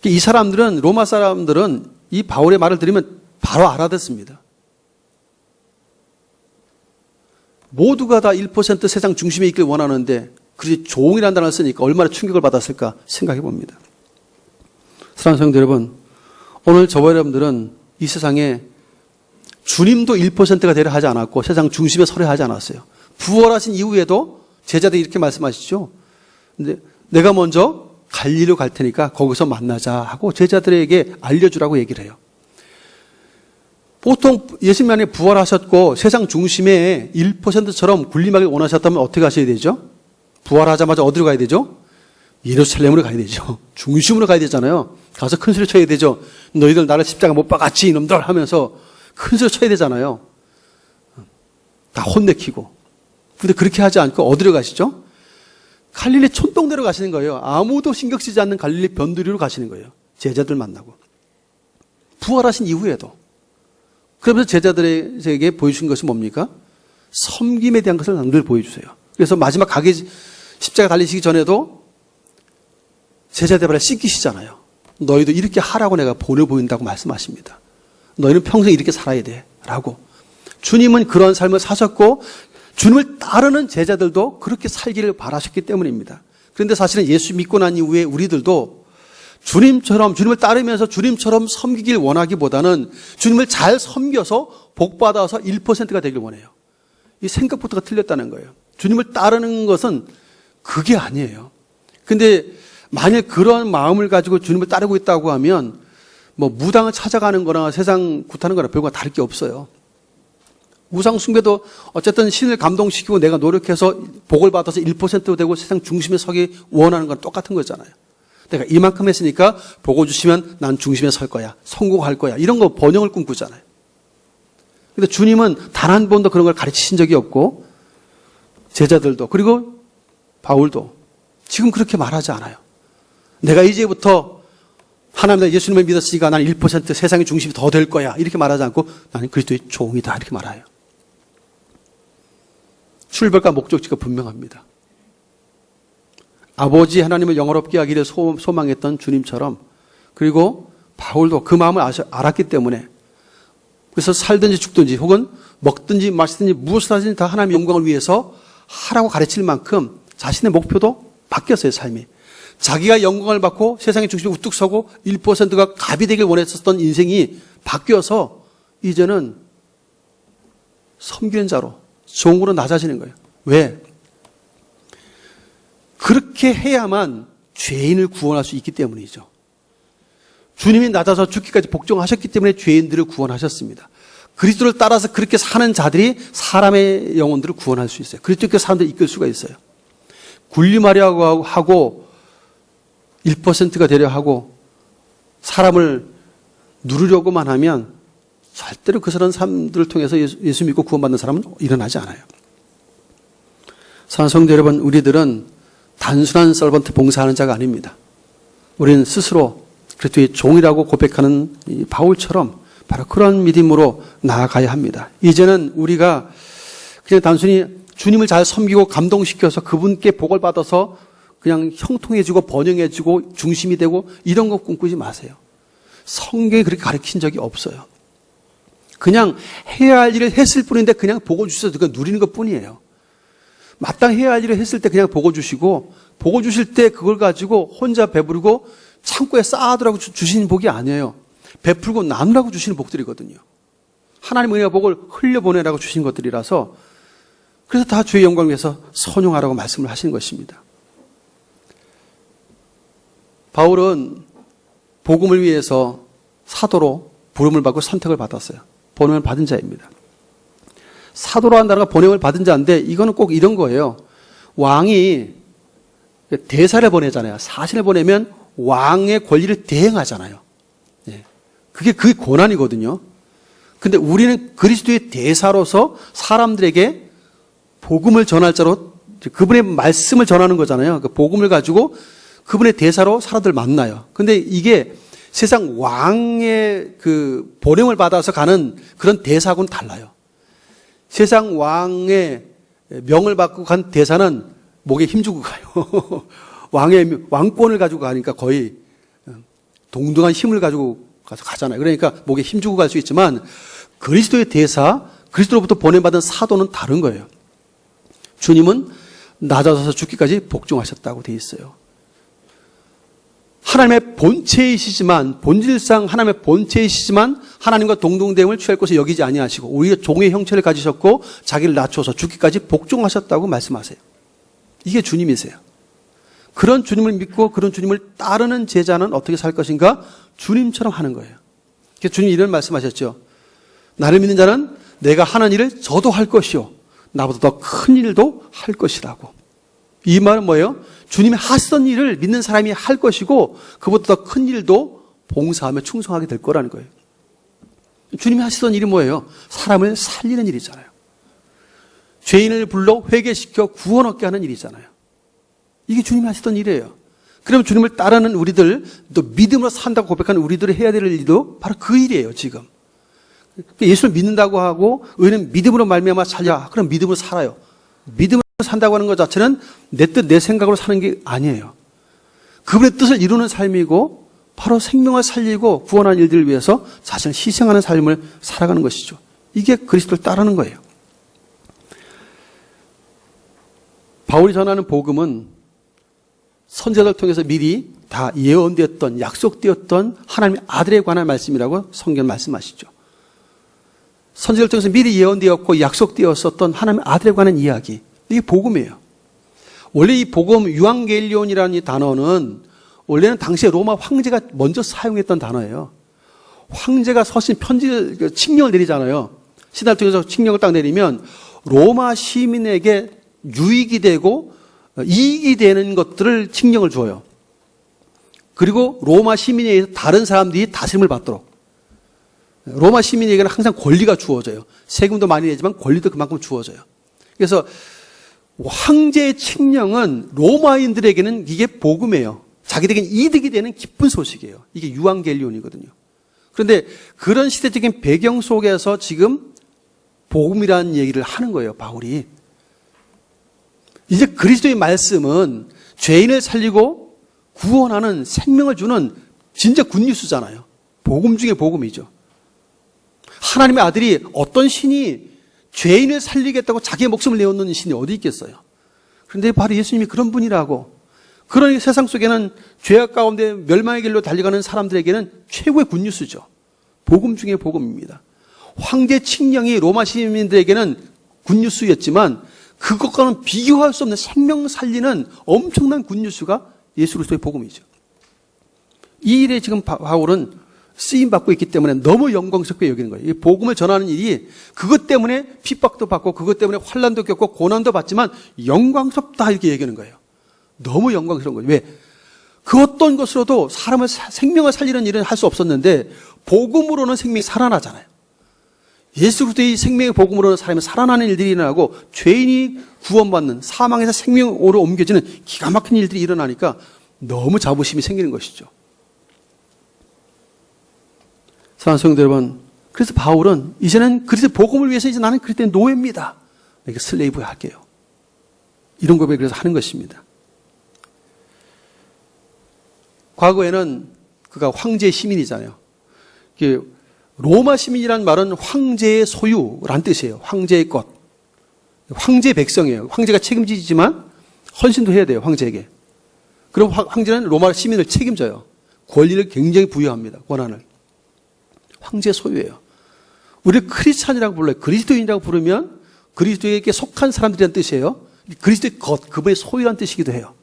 이 사람들은, 로마 사람들은 이 바울의 말을 들으면 바로 알아듣습니다. 모두가 다 1% 세상 중심에 있길 원하는데 그렇지 종이라는 단어를 쓰니까 얼마나 충격을 받았을까 생각해 봅니다. 사랑하는 성도 여러분, 오늘 저와 여러분들은 이 세상에 주님도 1%가 되려 하지 않았고 세상 중심에 서려 하지 않았어요. 부활하신 이후에도 제자들이 이렇게 말씀하시죠. 근데 내가 먼저 갈릴리로 갈 테니까 거기서 만나자 하고 제자들에게 알려주라고 얘기를 해요. 보통 예수님 안에 부활하셨고 세상 중심에 1%처럼 군림하길 원하셨다면 어떻게 하셔야 되죠? 부활하자마자 어디로 가야 되죠? 예루살렘으로 가야 되죠. 중심으로 가야 되잖아요. 가서 큰 소리 쳐야 되죠. 너희들 나를 십자가 못 박았지 이놈들 하면서 큰 소리 쳐야 되잖아요. 다 혼내키고. 근데 그렇게 하지 않고 어디로 가시죠? 갈릴리 촌동네로 가시는 거예요. 아무도 신경 쓰지 않는 갈릴리 변두리로 가시는 거예요. 제자들 만나고. 부활하신 이후에도. 그러면서 제자들에게 보여주신 것이 뭡니까? 섬김에 대한 것을 늘 보여주세요. 그래서 마지막 십자가 달리시기 전에도 제자들 발에 씻기시잖아요. 너희도 이렇게 하라고 내가 본을 보인다고 말씀하십니다. 너희는 평생 이렇게 살아야 돼 라고. 주님은 그런 삶을 사셨고 주님을 따르는 제자들도 그렇게 살기를 바라셨기 때문입니다. 그런데 사실은 예수 믿고 난 이후에 우리들도 주님을 따르면서 주님처럼 섬기길 원하기보다는 주님을 잘 섬겨서 복받아서 1%가 되길 원해요. 이 생각부터가 틀렸다는 거예요. 주님을 따르는 것은 그게 아니에요. 근데 만약 그런 마음을 가지고 주님을 따르고 있다고 하면 뭐 무당을 찾아가는 거나 세상 굿하는 거나 별거 다를 게 없어요. 우상 숭배도 어쨌든 신을 감동시키고 내가 노력해서 복을 받아서 1% 되고 세상 중심에 서기 원하는 건 똑같은 거잖아요. 내가 이만큼 했으니까 복을 주시면 난 중심에 설 거야. 성공할 거야. 이런 거 번영을 꿈꾸잖아요. 근데 주님은 단 한 번도 그런 걸 가르치신 적이 없고 제자들도 그리고 바울도 지금 그렇게 말하지 않아요. 내가 이제부터 하나님 예수님을 믿었으니까 난 1% 세상의 중심이 더 될 거야. 이렇게 말하지 않고 나는 그리스도의 종이다. 이렇게 말해요. 출발과 목적지가 분명합니다. 아버지 하나님을 영화롭게 하기를 소망했던 주님처럼 그리고 바울도 그 마음을 알았기 때문에 그래서 살든지 죽든지 혹은 먹든지 마시든지 무엇을 하든지 다 하나님의 영광을 위해서 하라고 가르칠 만큼 자신의 목표도 바뀌었어요. 삶이. 자기가 영광을 받고 세상의 중심에 우뚝 서고 1%가 갑이 되길 원했었던 인생이 바뀌어서 이제는 섬기는 자로 종으로 낮아지는 거예요. 왜? 그렇게 해야만 죄인을 구원할 수 있기 때문이죠. 주님이 낮아서 죽기까지 복종하셨기 때문에 죄인들을 구원하셨습니다. 그리스도를 따라서 그렇게 사는 자들이 사람의 영혼들을 구원할 수 있어요. 그리스도께 사람들을 이끌 수가 있어요. 군림하려고 하고 1%가 되려 하고 사람을 누르려고만 하면 절대로 사람들을 통해서 예수 믿고 구원받는 사람은 일어나지 않아요. 사랑하는 성도 여러분, 우리들은 단순한 서번트 봉사하는 자가 아닙니다. 우리는 스스로 그리스도의 종이라고 고백하는 이 바울처럼 바로 그런 믿음으로 나아가야 합니다. 이제는 우리가 그냥 단순히 주님을 잘 섬기고 감동시켜서 그분께 복을 받아서 그냥 형통해지고 번영해지고 중심이 되고 이런 거 꿈꾸지 마세요. 성경이 그렇게 가르친 적이 없어요. 그냥 해야 할 일을 했을 뿐인데 그냥 복을 주셔서 그거 누리는 것 뿐이에요. 마땅해야 할 일을 했을 때 그냥 복을 주시고 복을 주실 때 그걸 가지고 혼자 배부르고 창고에 쌓아두라고 주시는 복이 아니에요. 베풀고 나누라고 주시는 복들이거든요. 하나님 은혜와 복을 흘려보내라고 주신 것들이라서 그래서 다 주의 영광을 위해서 선용하라고 말씀을 하시는 것입니다. 바울은 복음을 위해서 사도로 부름을 받고 선택을 받았어요. 번영을 받은 자입니다. 사도로 한다는 건 번영을 받은 자인데 이거는 꼭 이런 거예요. 왕이 대사를 보내잖아요. 사신을 보내면 왕의 권리를 대행하잖아요. 그게 그 권한이거든요. 근데 우리는 그리스도의 대사로서 사람들에게 복음을 전할 자로 그분의 말씀을 전하는 거잖아요. 그 복음을 가지고 그분의 대사로 사람들 만나요. 근데 이게 세상 왕의 그 보냄을 받아서 가는 그런 대사하고는 달라요. 세상 왕의 명을 받고 간 대사는 목에 힘주고 가요. 왕의 왕권을 가지고 가니까 거의 동등한 힘을 가지고 가잖아요. 그러니까 목에 힘주고 갈 수 있지만 그리스도의 대사, 그리스도로부터 보냄받은 사도는 다른 거예요. 주님은 낮아져서 죽기까지 복종하셨다고 돼 있어요. 하나님의 본체이시지만 본질상 하나님의 본체이시지만 하나님과 동등됨을 취할 것을 여기지 아니하시고 오히려 종의 형체를 가지셨고 자기를 낮춰서 죽기까지 복종하셨다고 말씀하세요. 이게 주님이세요. 그런 주님을 믿고 그런 주님을 따르는 제자는 어떻게 살 것인가? 주님처럼 하는 거예요. 그래서 주님이 이런 말씀하셨죠. 나를 믿는 자는 내가 하는 일을 저도 할 것이요 나보다 더 큰 일도 할 것이라고. 이 말은 뭐예요? 주님이 하시던 일을 믿는 사람이 할 것이고 그보다 더 큰 일도 봉사하며 충성하게 될 거라는 거예요. 주님이 하시던 일이 뭐예요? 사람을 살리는 일이잖아요. 죄인을 불러 회개시켜 구원 얻게 하는 일이잖아요. 이게 주님이 하시던 일이에요. 그러면 주님을 따르는 우리들, 또 믿음으로 산다고 고백하는 우리들이 해야 될 일도 바로 그 일이에요, 지금. 예수를 믿는다고 하고 의는 믿음으로 말미암아 살려. 그럼 믿음으로 살아요. 믿음으로 산다고 하는 것 자체는 내 뜻, 내 생각으로 사는 게 아니에요. 그분의 뜻을 이루는 삶이고 바로 생명을 살리고 구원하는 일들을 위해서 자신을 희생하는 삶을 살아가는 것이죠. 이게 그리스도를 따르는 거예요. 바울이 전하는 복음은 선지자들 통해서 미리 다 예언되었던, 약속되었던 하나님의 아들에 관한 말씀이라고 성경 말씀하시죠. 선지자들 통해서 미리 예언되었고 약속되었었던 하나님의 아들에 관한 이야기, 이게 복음이에요. 원래 이 복음 유앙겔리온이라는 이 단어는 원래는 당시에 로마 황제가 먼저 사용했던 단어예요. 황제가 서신 편지, 칙령을 내리잖아요. 신하를 통해서 칙령을 딱 내리면 로마 시민에게 유익이 되고 이익이 되는 것들을 칙령을 줘요. 그리고 로마 시민에 의해서 다른 사람들이 다스림을 받도록. 로마 시민에게는 항상 권리가 주어져요. 세금도 많이 내지만 권리도 그만큼 주어져요. 그래서 황제의 칙령은 로마인들에게는 이게 복음이에요. 자기들에게는 이득이 되는 기쁜 소식이에요. 이게 유앙겔리온이거든요. 그런데 그런 시대적인 배경 속에서 지금 복음이라는 얘기를 하는 거예요, 바울이. 이제 그리스도의 말씀은 죄인을 살리고 구원하는 생명을 주는 진짜 굿뉴스잖아요. 복음 중에 복음이죠. 하나님의 아들이 어떤 신이 죄인을 살리겠다고 자기의 목숨을 내어놓는 신이 어디 있겠어요? 그런데 바로 예수님이 그런 분이라고. 그러니 세상 속에는 죄악 가운데 멸망의 길로 달려가는 사람들에게는 최고의 굿뉴스죠. 복음 중에 복음입니다. 황제 칙령이 로마 시민들에게는 굿뉴스였지만 그것과는 비교할 수 없는 생명 살리는 엄청난 굿뉴스가 예수 그리스도의 복음이죠. 이 일에 지금 바울은 쓰임받고 있기 때문에 너무 영광스럽게 여기는 거예요. 이 복음을 전하는 일이 그것 때문에 핍박도 받고 그것 때문에 환난도 겪고 고난도 받지만 영광스럽다 이렇게 얘기하는 거예요. 너무 영광스러운 거예요. 왜? 그 어떤 것으로도 사람을 생명을 살리는 일은 할 수 없었는데 복음으로는 생명이 살아나잖아요. 예수 그리스도의 생명의 복음으로는 사람이 살아나는 일들이 일어나고 죄인이 구원받는 사망에서 생명으로 옮겨지는 기가 막힌 일들이 일어나니까 너무 자부심이 생기는 것이죠. 사랑하는 성도 여러분, 그래서 바울은 이제는 그리스도 복음을 위해서 이제 나는 그리스도의 노예입니다. 내가 슬레이브 할게요. 이런 고백을 그래서 하는 것입니다. 과거에는 그가 황제의 시민이잖아요. 로마 시민이라는 말은 황제의 소유란 뜻이에요. 황제의 것. 황제의 백성이에요. 황제가 책임지지만 헌신도 해야 돼요. 황제에게. 그럼 황제는 로마 시민을 책임져요. 권리를 굉장히 부여합니다. 권한을. 황제의 소유예요. 우리를 크리스찬이라고 불러요. 그리스도인이라고 부르면 그리스도에게 속한 사람들이라는 뜻이에요. 그리스도의 것, 그분의 소유라는 뜻이기도 해요.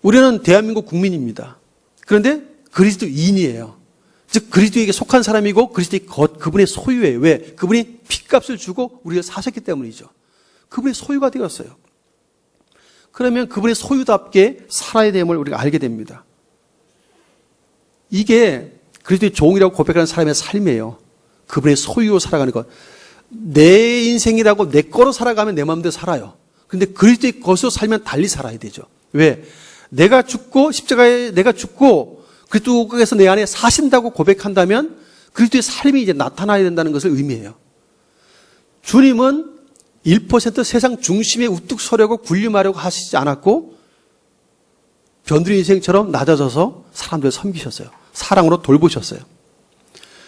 우리는 대한민국 국민입니다. 그런데 그리스도인이에요. 즉 그리스도에게 속한 사람이고 그리스도의 것, 그분의 소유예요. 왜? 그분이 핏값을 주고 우리를 사셨기 때문이죠. 그분의 소유가 되었어요. 그러면 그분의 소유답게 살아야 됨을 우리가 알게 됩니다. 이게 그리스도의 종이라고 고백하는 사람의 삶이에요. 그분의 소유로 살아가는 것. 내 인생이라고 내 거로 살아가면 내 마음대로 살아요. 그런데 그리스도의 것으로 살면 달리 살아야 되죠. 왜? 내가 죽고 십자가에 내가 죽고 그리스도께서 내 안에 사신다고 고백한다면 그리스도의 삶이 이제 나타나야 된다는 것을 의미해요. 주님은 1% 세상 중심에 우뚝 서려고 군림하려고 하시지 않았고 변두리 인생처럼 낮아져서 사람들을 섬기셨어요. 사랑으로 돌보셨어요.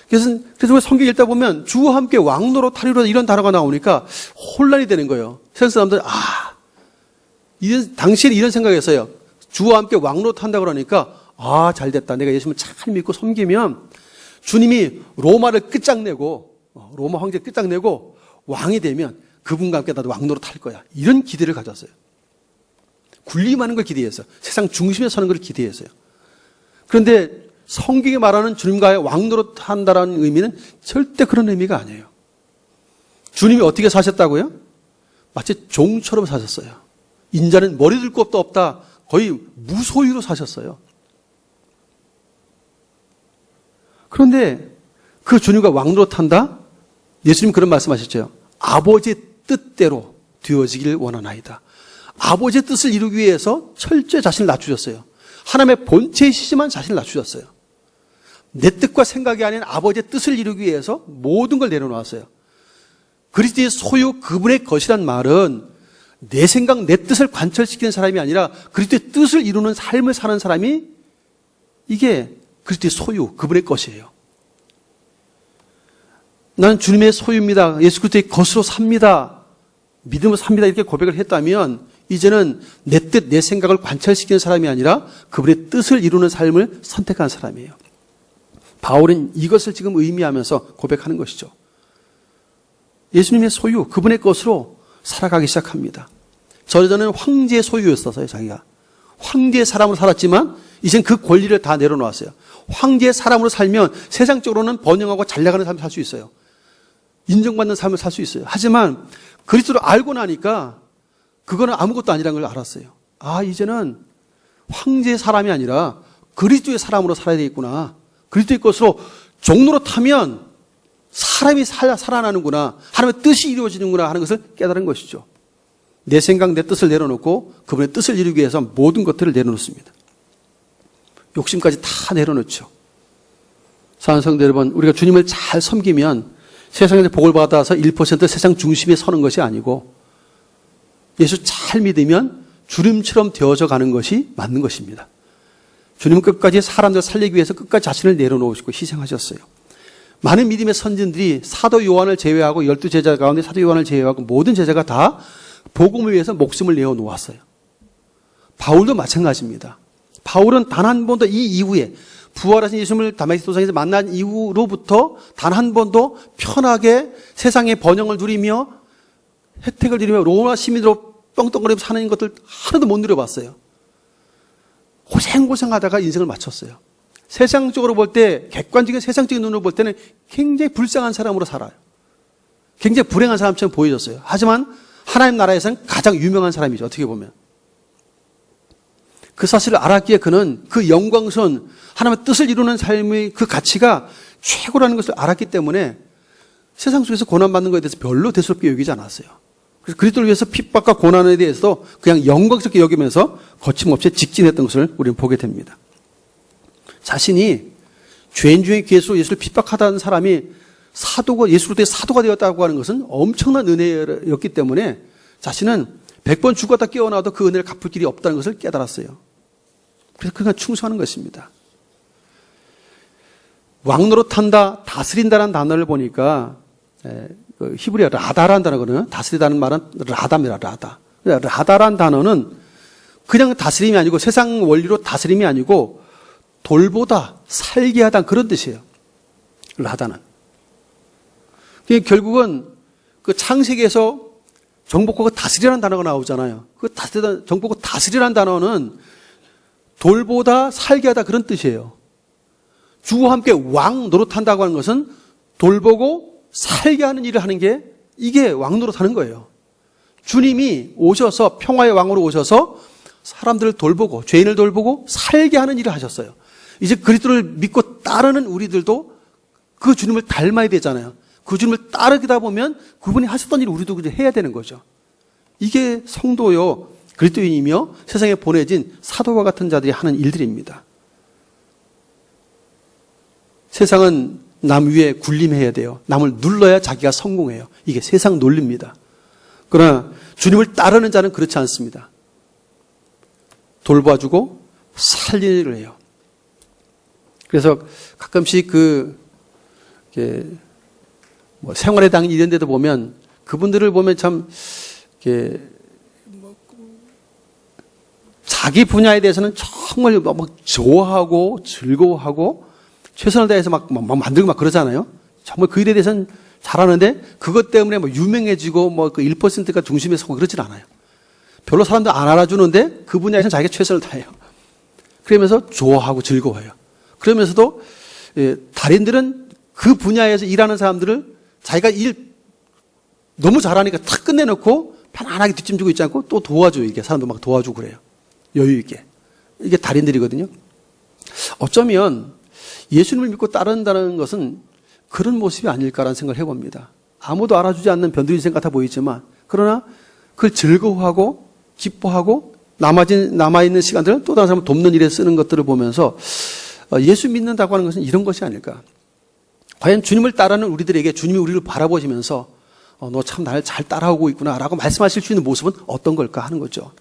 그래서 성경 읽다 보면 주와 함께 왕노릇하리로다 이런 단어가 나오니까 혼란이 되는 거예요. 세상 사람들 당시에는 이런 생각이었어요. 주와 함께 왕노릇한다 그러니까 잘됐다. 내가 예수님을 잘 믿고 섬기면 주님이 로마를 끝장내고 로마 황제 끝장내고 왕이 되면 그분과 함께 나도 왕노릇할 거야. 이런 기대를 가졌어요. 군림하는 걸 기대했어요. 세상 중심에 서는 걸 기대했어요. 그런데 성경이 말하는 주님과의 왕노릇한다라는 의미는 절대 그런 의미가 아니에요. 주님이 어떻게 사셨다고요? 마치 종처럼 사셨어요. 인자는 머리 들 것도 없다. 거의 무소유로 사셨어요. 그런데 그 주님과 왕노릇한다? 예수님 그런 말씀하셨죠. 아버지의 뜻대로 되어지길 원하나이다. 아버지의 뜻을 이루기 위해서 철저히 자신을 낮추셨어요. 하나님의 본체이시지만 자신을 낮추셨어요. 내 뜻과 생각이 아닌 아버지의 뜻을 이루기 위해서 모든 걸 내려놓았어요. 그리스도의 소유 그분의 것이란 말은 내 생각, 내 뜻을 관철시키는 사람이 아니라 그리스도의 뜻을 이루는 삶을 사는 사람이 이게 그리스도의 소유, 그분의 것이에요. 나는 주님의 소유입니다. 예수 그리스도의 것으로 삽니다. 믿음으로 삽니다. 이렇게 고백을 했다면 이제는 내 뜻, 내 생각을 관철시키는 사람이 아니라 그분의 뜻을 이루는 삶을 선택한 사람이에요. 바울은 이것을 지금 의미하면서 고백하는 것이죠. 예수님의 소유, 그분의 것으로 살아가기 시작합니다. 저는 황제의 소유였어서요, 자기가. 황제의 사람으로 살았지만 이젠 그 권리를 다 내려놓았어요. 황제의 사람으로 살면 세상적으로는 번영하고 잘 나가는 삶을 살 수 있어요. 인정받는 삶을 살 수 있어요. 하지만 그리스도를 알고 나니까 그거는 아무것도 아니라는 걸 알았어요. 아, 이제는 황제의 사람이 아니라 그리스도의 사람으로 살아야 되겠구나. 그리스도의 것으로 종로로 타면 사람이 살아나는구나. 하나님의 뜻이 이루어지는구나 하는 것을 깨달은 것이죠. 내 생각, 내 뜻을 내려놓고 그분의 뜻을 이루기 위해서 모든 것들을 내려놓습니다. 욕심까지 다 내려놓죠. 사랑하는 성도 여러분, 우리가 주님을 잘 섬기면 세상에서 복을 받아서 1% 세상 중심에 서는 것이 아니고 예수 잘 믿으면 주님처럼 되어져 가는 것이 맞는 것입니다. 주님은 끝까지 사람들 살리기 위해서 끝까지 자신을 내려놓으시고 희생하셨어요. 많은 믿음의 선진들이 사도 요한을 제외하고 12제자 가운데 사도 요한을 제외하고 모든 제자가 다 복음을 위해서 목숨을 내어놓았어요. 바울도 마찬가지입니다. 바울은 단 한 번도 이 이후에 부활하신 예수님을 다메섹 도상에서 만난 이후로부터 단 한 번도 편하게 세상의 번영을 누리며 혜택을 누리며 로마 시민으로 뻥뻥거리며 사는 것들 하나도 못 누려봤어요. 고생고생하다가 인생을 마쳤어요. 세상적으로 볼 때, 객관적인 세상적인 눈으로 볼 때는 굉장히 불쌍한 사람으로 살아요. 굉장히 불행한 사람처럼 보여졌어요. 하지만 하나님 나라에서는 가장 유명한 사람이죠. 어떻게 보면. 그 사실을 알았기에 그는 그 영광스러운 하나님의 뜻을 이루는 삶의 그 가치가 최고라는 것을 알았기 때문에 세상 속에서 고난받는 것에 대해서 별로 대수롭게 여기지 않았어요. 그래서 그리스도를 위해서 핍박과 고난에 대해서도 그냥 영광스럽게 여기면서 거침없이 직진했던 것을 우리는 보게 됩니다. 자신이 죄인 중에 괴수로 예수를 핍박하다는 사람이 사도가, 예수 그리스도의 사도가 되었다고 하는 것은 엄청난 은혜였기 때문에 자신은 100번 죽었다 깨어나도 그 은혜를 갚을 길이 없다는 것을 깨달았어요. 그래서 그가 충성하는 것입니다. 왕노릇한다, 다스린다는 단어를 보니까 히브리어 라다라는 단어거든요. 다스리다는 말은 라다입니다. 라다. 라다라는 단어는 그냥 다스림이 아니고 세상 원리로 다스림이 아니고 돌보다, 살게 하다 그런 뜻이에요. 라다는. 결국은 그 창세기에서 정복하고 다스리라는 단어가 나오잖아요. 그 정복하고 다스리라는 단어는 돌보다, 살게 하다 그런 뜻이에요. 주와 함께 왕 노릇한다고 하는 것은 돌보고 살게 하는 일을 하는 게 이게 왕 노릇하는 거예요. 주님이 오셔서 평화의 왕으로 오셔서 사람들을 돌보고 죄인을 돌보고 살게 하는 일을 하셨어요. 이제 그리스도를 믿고 따르는 우리들도 그 주님을 닮아야 되잖아요. 그 주님을 따르다 보면 그분이 하셨던 일을 우리도 해야 되는 거죠. 이게 성도요, 그리스도인이며 세상에 보내진 사도와 같은 자들이 하는 일들입니다. 세상은 남 위에 군림해야 돼요. 남을 눌러야 자기가 성공해요. 이게 세상 논리입니다. 그러나 주님을 따르는 자는 그렇지 않습니다. 돌봐주고 살리는 일을 해요. 그래서 가끔씩 생활의 당 이런 데도 보면 그분들을 보면 참 자기 분야에 대해서는 정말 막 좋아하고 즐거워하고 최선을 다해서 막 만들고 막 그러잖아요. 정말 그 일에 대해서는 잘하는데 그것 때문에 유명해지고 그 1%가 중심에 서고 그러진 않아요. 별로 사람들 안 알아주는데 그 분야에서는 자기가 최선을 다해요. 그러면서 좋아하고 즐거워해요. 그러면서도 달인들은 그 분야에서 일하는 사람들을 자기가 일 너무 잘하니까 탁 끝내놓고 편안하게 뒷짐지고 있지 않고 또 도와줘요. 이게 사람도 막 도와주고 그래요. 여유 있게. 이게 달인들이거든요. 어쩌면 예수님을 믿고 따른다는 것은 그런 모습이 아닐까라는 생각을 해봅니다. 아무도 알아주지 않는 변두리 인생 같아 보이지만 그러나 그걸 즐거워하고 기뻐하고 남아있는 시간들을 또 다른 사람을 돕는 일에 쓰는 것들을 보면서 예수 믿는다고 하는 것은 이런 것이 아닐까. 과연 주님을 따르는 우리들에게 주님이 우리를 바라보시면서 너 참 나를 잘 따라오고 있구나 라고 말씀하실 수 있는 모습은 어떤 걸까 하는 거죠.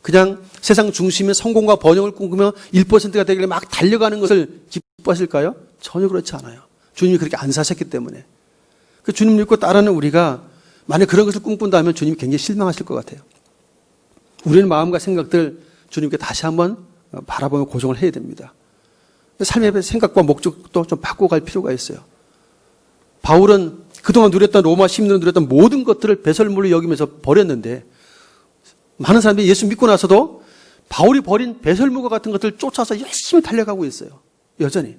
그냥 세상 중심의 성공과 번영을 꿈꾸며 1%가 되길래 막 달려가는 것을 기뻐하실까요? 전혀 그렇지 않아요. 주님이 그렇게 안 사셨기 때문에. 그 주님 믿고 따르는 우리가 만약 그런 것을 꿈꾼다면 주님이 굉장히 실망하실 것 같아요. 우리는 마음과 생각들 주님께 다시 한번 바라보며 고정을 해야 됩니다. 삶의 생각과 목적도 좀 바꿔갈 필요가 있어요. 바울은 그동안 누렸던 로마 시민으로 누렸던 모든 것들을 배설물로 여기면서 버렸는데 많은 사람들이 예수 믿고 나서도 바울이 버린 배설물과 같은 것들을 쫓아서 열심히 달려가고 있어요. 여전히.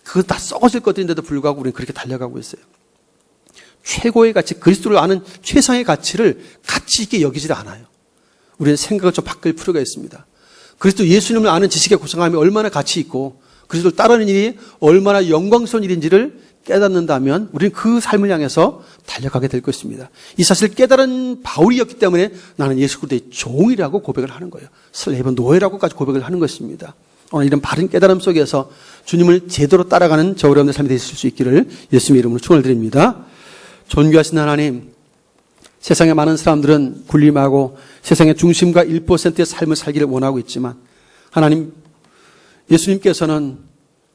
그거 다 썩어질 것들인데도 불구하고 우리는 그렇게 달려가고 있어요. 최고의 가치, 그리스도를 아는 최상의 가치를 가치 있게 여기질 않아요. 우리는 생각을 좀 바꿀 필요가 있습니다. 그리스도 예수님을 아는 지식의 고상함이 얼마나 가치 있고 그리스도를 따르는 일이 얼마나 영광스러운 일인지를 깨닫는다면 우리는 그 삶을 향해서 달려가게 될 것입니다. 이 사실을 깨달은 바울이었기 때문에 나는 예수 그리스도의 종이라고 고백을 하는 거예요. 슬레이브 노예라고까지 고백을 하는 것입니다. 오늘 이런 바른 깨달음 속에서 주님을 제대로 따라가는 저 여러분의 삶이 되실 수 있기를 예수님의 이름으로 축원을 드립니다. 존귀하신 하나님, 세상의 많은 사람들은 군림하고 세상의 중심과 1%의 삶을 살기를 원하고 있지만 하나님, 예수님께서는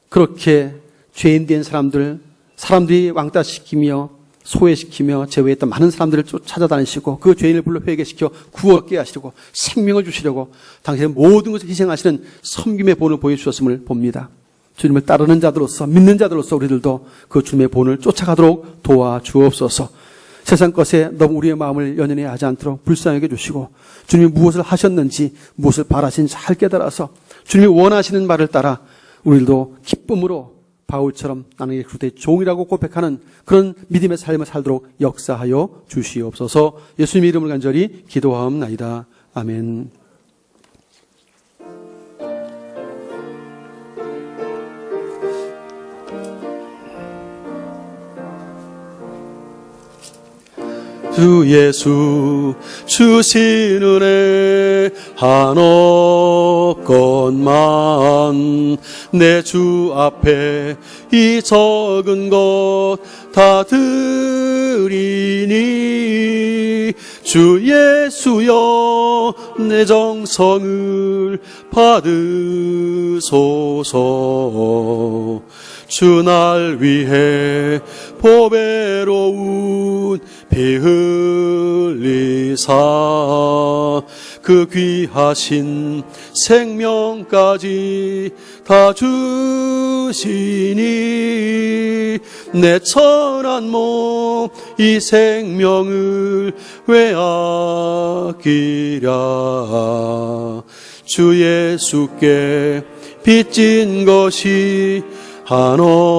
그렇게 죄인 된 사람들이 왕따시키며 소외시키며 제외했던 많은 사람들을 찾아다니시고 그 죄인을 불러 회개시켜 구원하게 하시려고 생명을 주시려고 당신의 모든 것을 희생하시는 섬김의 본을 보여주셨음을 봅니다. 주님을 따르는 자들로서 믿는 자들로서 우리들도 그 주님의 본을 쫓아가도록 도와주옵소서. 세상 것에 너무 우리의 마음을 연연해 하지 않도록 불쌍하게 해주시고 주님이 무엇을 하셨는지 무엇을 바라시는지 잘 깨달아서 주님이 원하시는 말을 따라 우리들도 기쁨으로 바울처럼 나는 그리스도의 종이라고 고백하는 그런 믿음의 삶을 살도록 역사하여 주시옵소서. 예수님의 이름을 간절히 기도하옵나이다. 아멘. 주 예수 주신 은혜 한없건만 내 주 앞에 이 적은 것 다 드리니 주 예수여 내 정성을 받으소서. 주 날 위해 보배로운 피 흘리사 그 귀하신 생명까지 다 주시니 내 천한 몸 이 생명을 왜 아끼랴. 주 예수께 빚진 것이 한없건만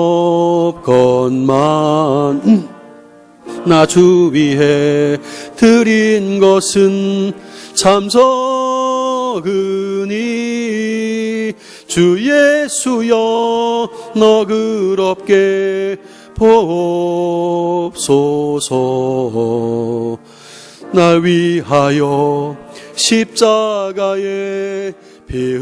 나 주 위해 드린 것은 참 적으니 주 예수여 너그럽게 보옵소서. 날 위하여 십자가에 피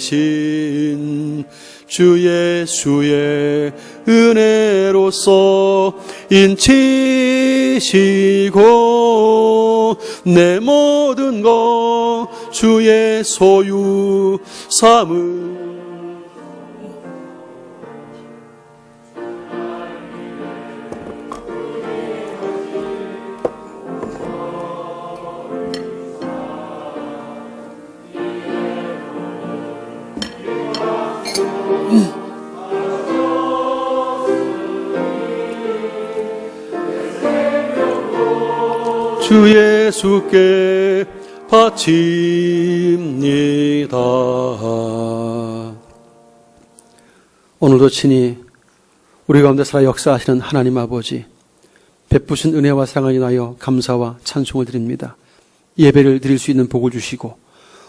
흘리신 주 예수의 은혜로서 인치시고 내 모든 것 주의 소유 삼을 주 예수께 바칩니다. 오늘도 친히 우리 가운데 살아 역사하시는 하나님 아버지, 베푸신 은혜와 사랑을 인하여 감사와 찬송을 드립니다. 예배를 드릴 수 있는 복을 주시고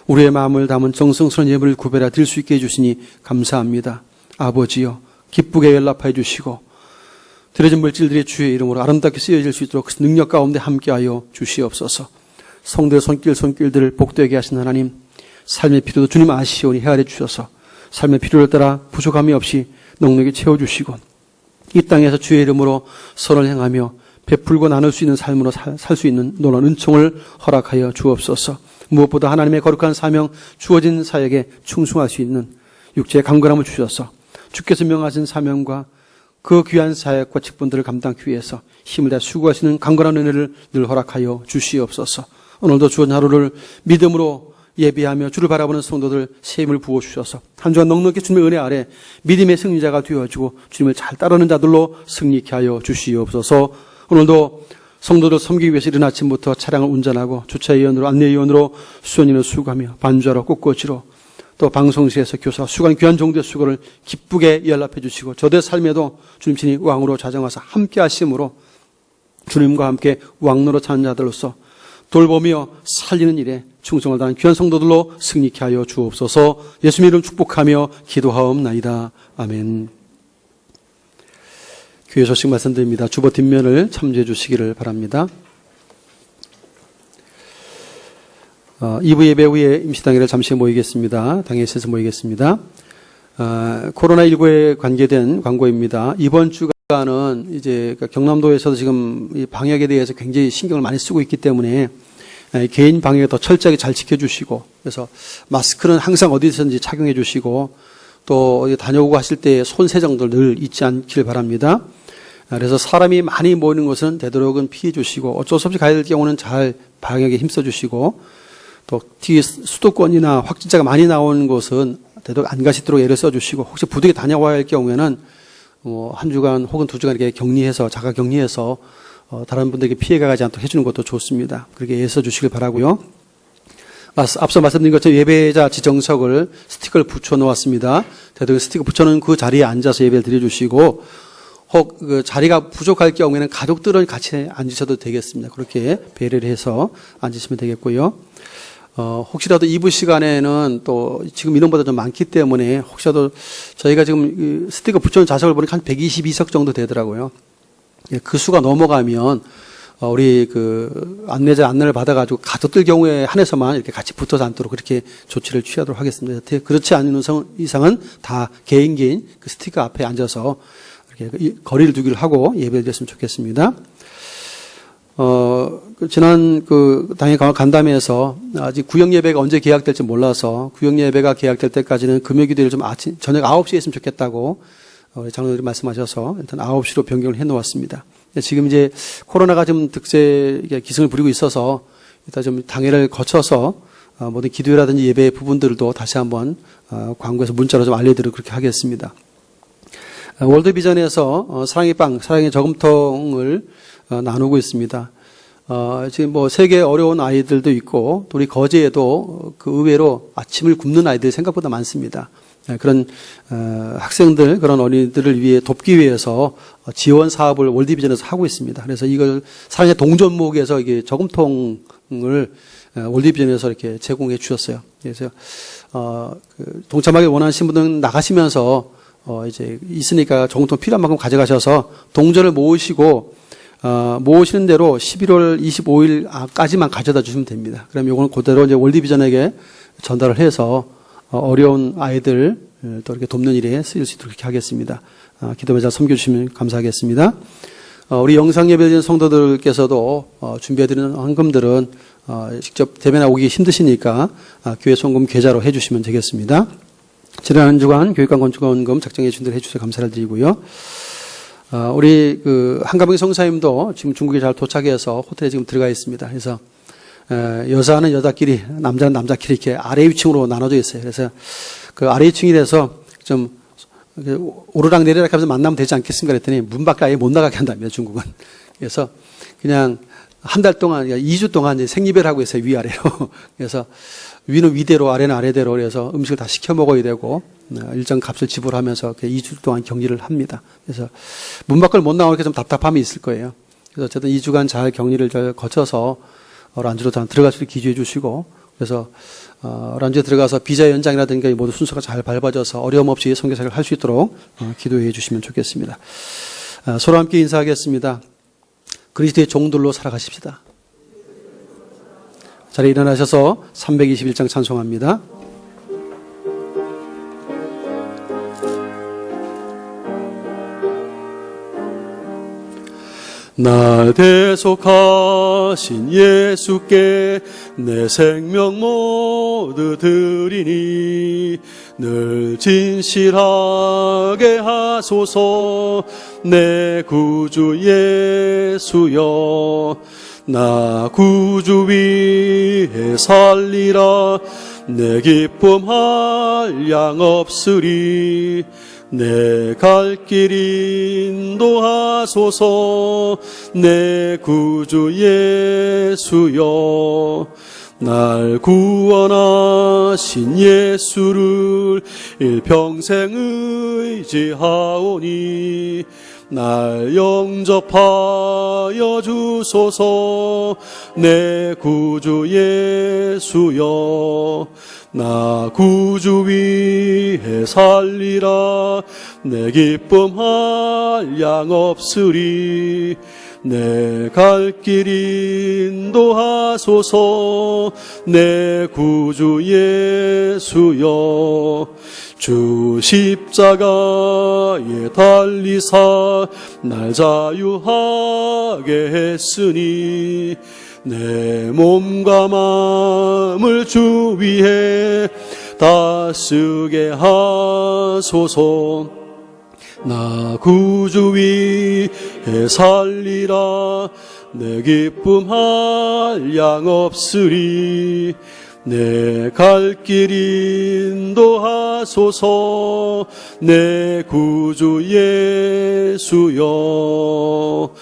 우리의 마음을 담은 정성스러운 예배를 구별하 드릴 수 있게 해주시니 감사합니다. 아버지여 기쁘게 연락하여 주시고 드려진 물질들이 주의 이름으로 아름답게 쓰여질 수 있도록 그 능력 가운데 함께하여 주시옵소서. 성도의 손길들을 복되게 하신 하나님, 삶의 필요도 주님 아시오니 헤아려 주셔서 삶의 필요를 따라 부족함이 없이 넉넉히 채워주시고 이 땅에서 주의 이름으로 선을 행하며 베풀고 나눌 수 있는 삶으로 살 수 있는 놀라운 은총을 허락하여 주옵소서. 무엇보다 하나님의 거룩한 사명 주어진 사역에 충성할 수 있는 육체의 강건함을 주셔서 주께서 명하신 사명과 그 귀한 사역과 직분들을 감당하기 위해서 힘을 다해 수고하시는 강건한 은혜를 늘 허락하여 주시옵소서. 오늘도 주어진 하루를 믿음으로 예비하며 주를 바라보는 성도들 새 힘을 부어주셔서 한 주간 넉넉히 주님의 은혜 아래 믿음의 승리자가 되어지고 주님을 잘 따르는 자들로 승리케 하여 주시옵소서. 오늘도 성도들 섬기기 위해서 이른 아침부터 차량을 운전하고 주차위원으로 안내위원으로 수원인을 수고하며 반주하러 꽃꽂이로 또 방송실에서 교사 수고하는 귀한 종들의 수고를 기쁘게 연락해 주시고 저들의 삶에도 주님 친히 왕으로 자정하사 함께 하심으로 주님과 함께 왕노로 사는 자들로서 돌보며 살리는 일에 충성을 다하는 귀한 성도들로 승리케 하여 주옵소서. 예수님 이름 축복하며 기도하옵나이다. 아멘. 교회 소식 말씀드립니다. 주보 뒷면을 참조해 주시기를 바랍니다. 2부 예배 후에 임시당회를 잠시 모이겠습니다. 당회에서 모이겠습니다. 코로나19에 관계된 광고입니다. 이번 주간은 이제 경남도에서도 지금 이 방역에 대해서 굉장히 신경을 많이 쓰고 있기 때문에 개인 방역에 더 철저하게 잘 지켜주시고 그래서 마스크는 항상 어디서든지 착용해 주시고 또 어디 다녀오고 하실 때 손 세정도 늘 잊지 않길 바랍니다. 그래서 사람이 많이 모이는 곳은 되도록은 피해 주시고 어쩔 수 없이 가야 될 경우는 잘 방역에 힘써 주시고 또 뒤에 수도권이나 확진자가 많이 나오는 곳은 되도록 안 가시도록 애를 써주시고 혹시 부득이 다녀와야 할 경우에는 한 주간 혹은 두 주간 이렇게 격리해서 자가 격리해서 다른 분들에게 피해가 가지 않도록 해주는 것도 좋습니다. 그렇게 애써 주시길 바라고요. 앞서 말씀드린 것처럼 예배자 지정석을 스티커를 붙여 놓았습니다. 되도록 스티커 붙여놓은 그 자리에 앉아서 예배를 드려주시고 혹 그 자리가 부족할 경우에는 가족들은 같이 앉으셔도 되겠습니다. 그렇게 배려를 해서 앉으시면 되겠고요. 혹시라도 2부 시간에는 또 지금 인원보다 좀 많기 때문에 혹시라도 저희가 지금 스티커 붙여놓은 좌석을 보니까 한 122석 정도 되더라고요. 그 수가 넘어가면 우리 그 안내자 안내를 받아가지고 가족들 경우에 한해서만 이렇게 같이 붙어서 앉도록 그렇게 조치를 취하도록 하겠습니다. 그렇지 않은 이상은 다 개인 그 스티커 앞에 앉아서 이렇게 거리를 두기를 하고 예배를 드렸으면 좋겠습니다. 지난 당일 간담회에서 아직 구역 예배가 언제 계약될지 몰라서 구역 예배가 계약될 때까지는 금요기도를 좀 저녁 9시에 했으면 좋겠다고 장로들이 말씀하셔서 일단 9시로 변경을 해 놓았습니다. 지금 이제 코로나가 좀 기승을 부리고 있어서 일단 좀 당회를 거쳐서 모든 기도회라든지 예배 부분들도 다시 한번 광고에서 문자로 좀 알려드리도록 그렇게 하겠습니다. 월드비전에서 사랑의 빵, 사랑의 저금통을 나누고 있습니다. 지금 세계 어려운 아이들도 있고, 또 우리 거제에도 그 의외로 아침을 굶는 아이들이 생각보다 많습니다. 그런 학생들, 그런 어린이들을 위해 돕기 위해서 지원 사업을 월드비전에서 하고 있습니다. 그래서 이걸 사랑의 동전목에서 이게 저금통을 월드비전에서 이렇게 제공해 주셨어요. 그래서 동참하기 원하시는 분들은 나가시면서 이제 있으니까 저금통 필요한 만큼 가져가셔서 동전을 모으시고 모으시는 대로 11월 25일까지만 가져다 주시면 됩니다. 그럼 이거는 그대로 이제 월드비전에게 전달을 해서 어려운 아이들 또 이렇게 돕는 일에 쓰일 수 있도록 그렇게 하겠습니다. 기도를 섬겨주시면 감사하겠습니다. 우리 영상 예배드리는 성도들께서도 준비해드리는 헌금들은 직접 대면하고 오기 힘드시니까 교회 송금 계좌로 해주시면 되겠습니다. 지난 한 주간 교육관 건축원금 작정해 주신 대로 해주셔서 감사를 드리고요. 우리 한가봉 성사님도 지금 중국에 잘 도착해서 호텔에 지금 들어가 있습니다. 그래서 여자는 여자끼리, 남자는 남자끼리 이렇게 아래 위층으로 나눠져 있어요. 그래서 그 아래 위층이라서 좀 오르락 내리락 하면서 만나면 되지 않겠습니까? 그랬더니 문 밖에 아예 못 나가게 한답니다, 중국은. 그래서 그냥 한 달 동안, 2주 동안 이제 생리별하고 있어요, 위아래로. 그래서 위는 위대로, 아래는 아래대로. 그래서 음식을 다 시켜 먹어야 되고, 일정 값을 지불하면서 2주 동안 격리를 합니다. 그래서 문 밖을 못 나오니까 좀 답답함이 있을 거예요. 그래서 어쨌든 2주간 잘 격리를 잘 거쳐서 란주로 들어갈 수 있게 기주해 주시고, 그래서 란주에 들어가서 비자 연장이라든가 모두 순서가 잘 밟아져서 어려움 없이 선교사를 할 수 있도록 기도해 주시면 좋겠습니다. 서로 함께 인사하겠습니다. 그리스도의 종들로 살아가십시다. 자리에 일어나셔서 321장 찬송합니다. 날 대속하신 예수께 내 생명 모두 드리니 늘 진실하게 하소서. 내 구주 예수여, 나 구주 위에 살리라. 내 기쁨 한량 없으리. 내 갈 길 인도하소서. 내 구주 예수여, 날 구원하신 예수를 일평생 의지하오니 날 영접하여 주소서. 내 구주 예수여, 나 구주 위에 살리라. 내 기쁨 한량 없으리. 내 갈 길 인도하소서. 내 구주 예수여, 주 십자가에 달리사 날 자유하게 했으니 내 몸과 마음을 주 위에 다 쓰게 하소서. 나 구주 위에 살리라. 내 기쁨 한량 없으리. 내 갈 길 인도하소서. 내 구주 예수여.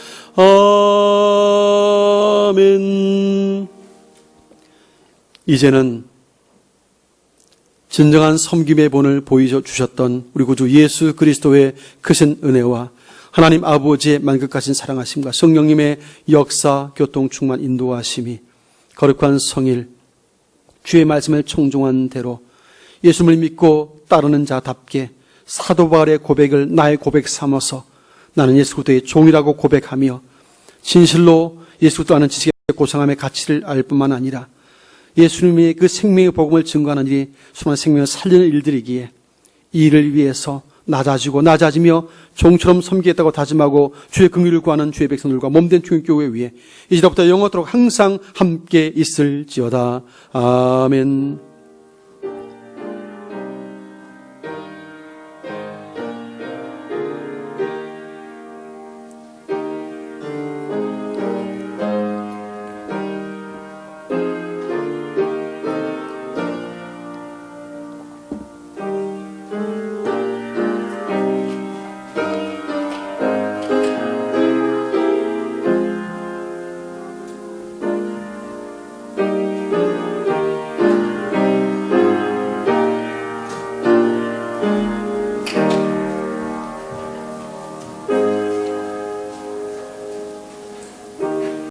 아멘. 이제는 진정한 섬김의 본을 보여주셨던 우리 구주 예수 그리스도의 크신 은혜와 하나님 아버지의 만극하신 사랑하심과 성령님의 역사, 교통, 충만, 인도하심이 거룩한 성일 주의 말씀을 청종한 대로 예수를 믿고 따르는 자답게 사도 바울의 고백을 나의 고백 삼아서 나는 예수 그리스도의 종이라고 고백하며 진실로 예수 그리스도 아는 지식의 고상함의 가치를 알 뿐만 아니라 예수님의 그 생명의 복음을 증거하는 일이 수많은 생명을 살리는 일들이기에 이 일을 위해서 낮아지며 종처럼 섬기겠다고 다짐하고 주의 긍휼을 구하는 주의 백성들과 몸된 중교회 위에 이제부터 영원토록 항상 함께 있을지어다. 아멘.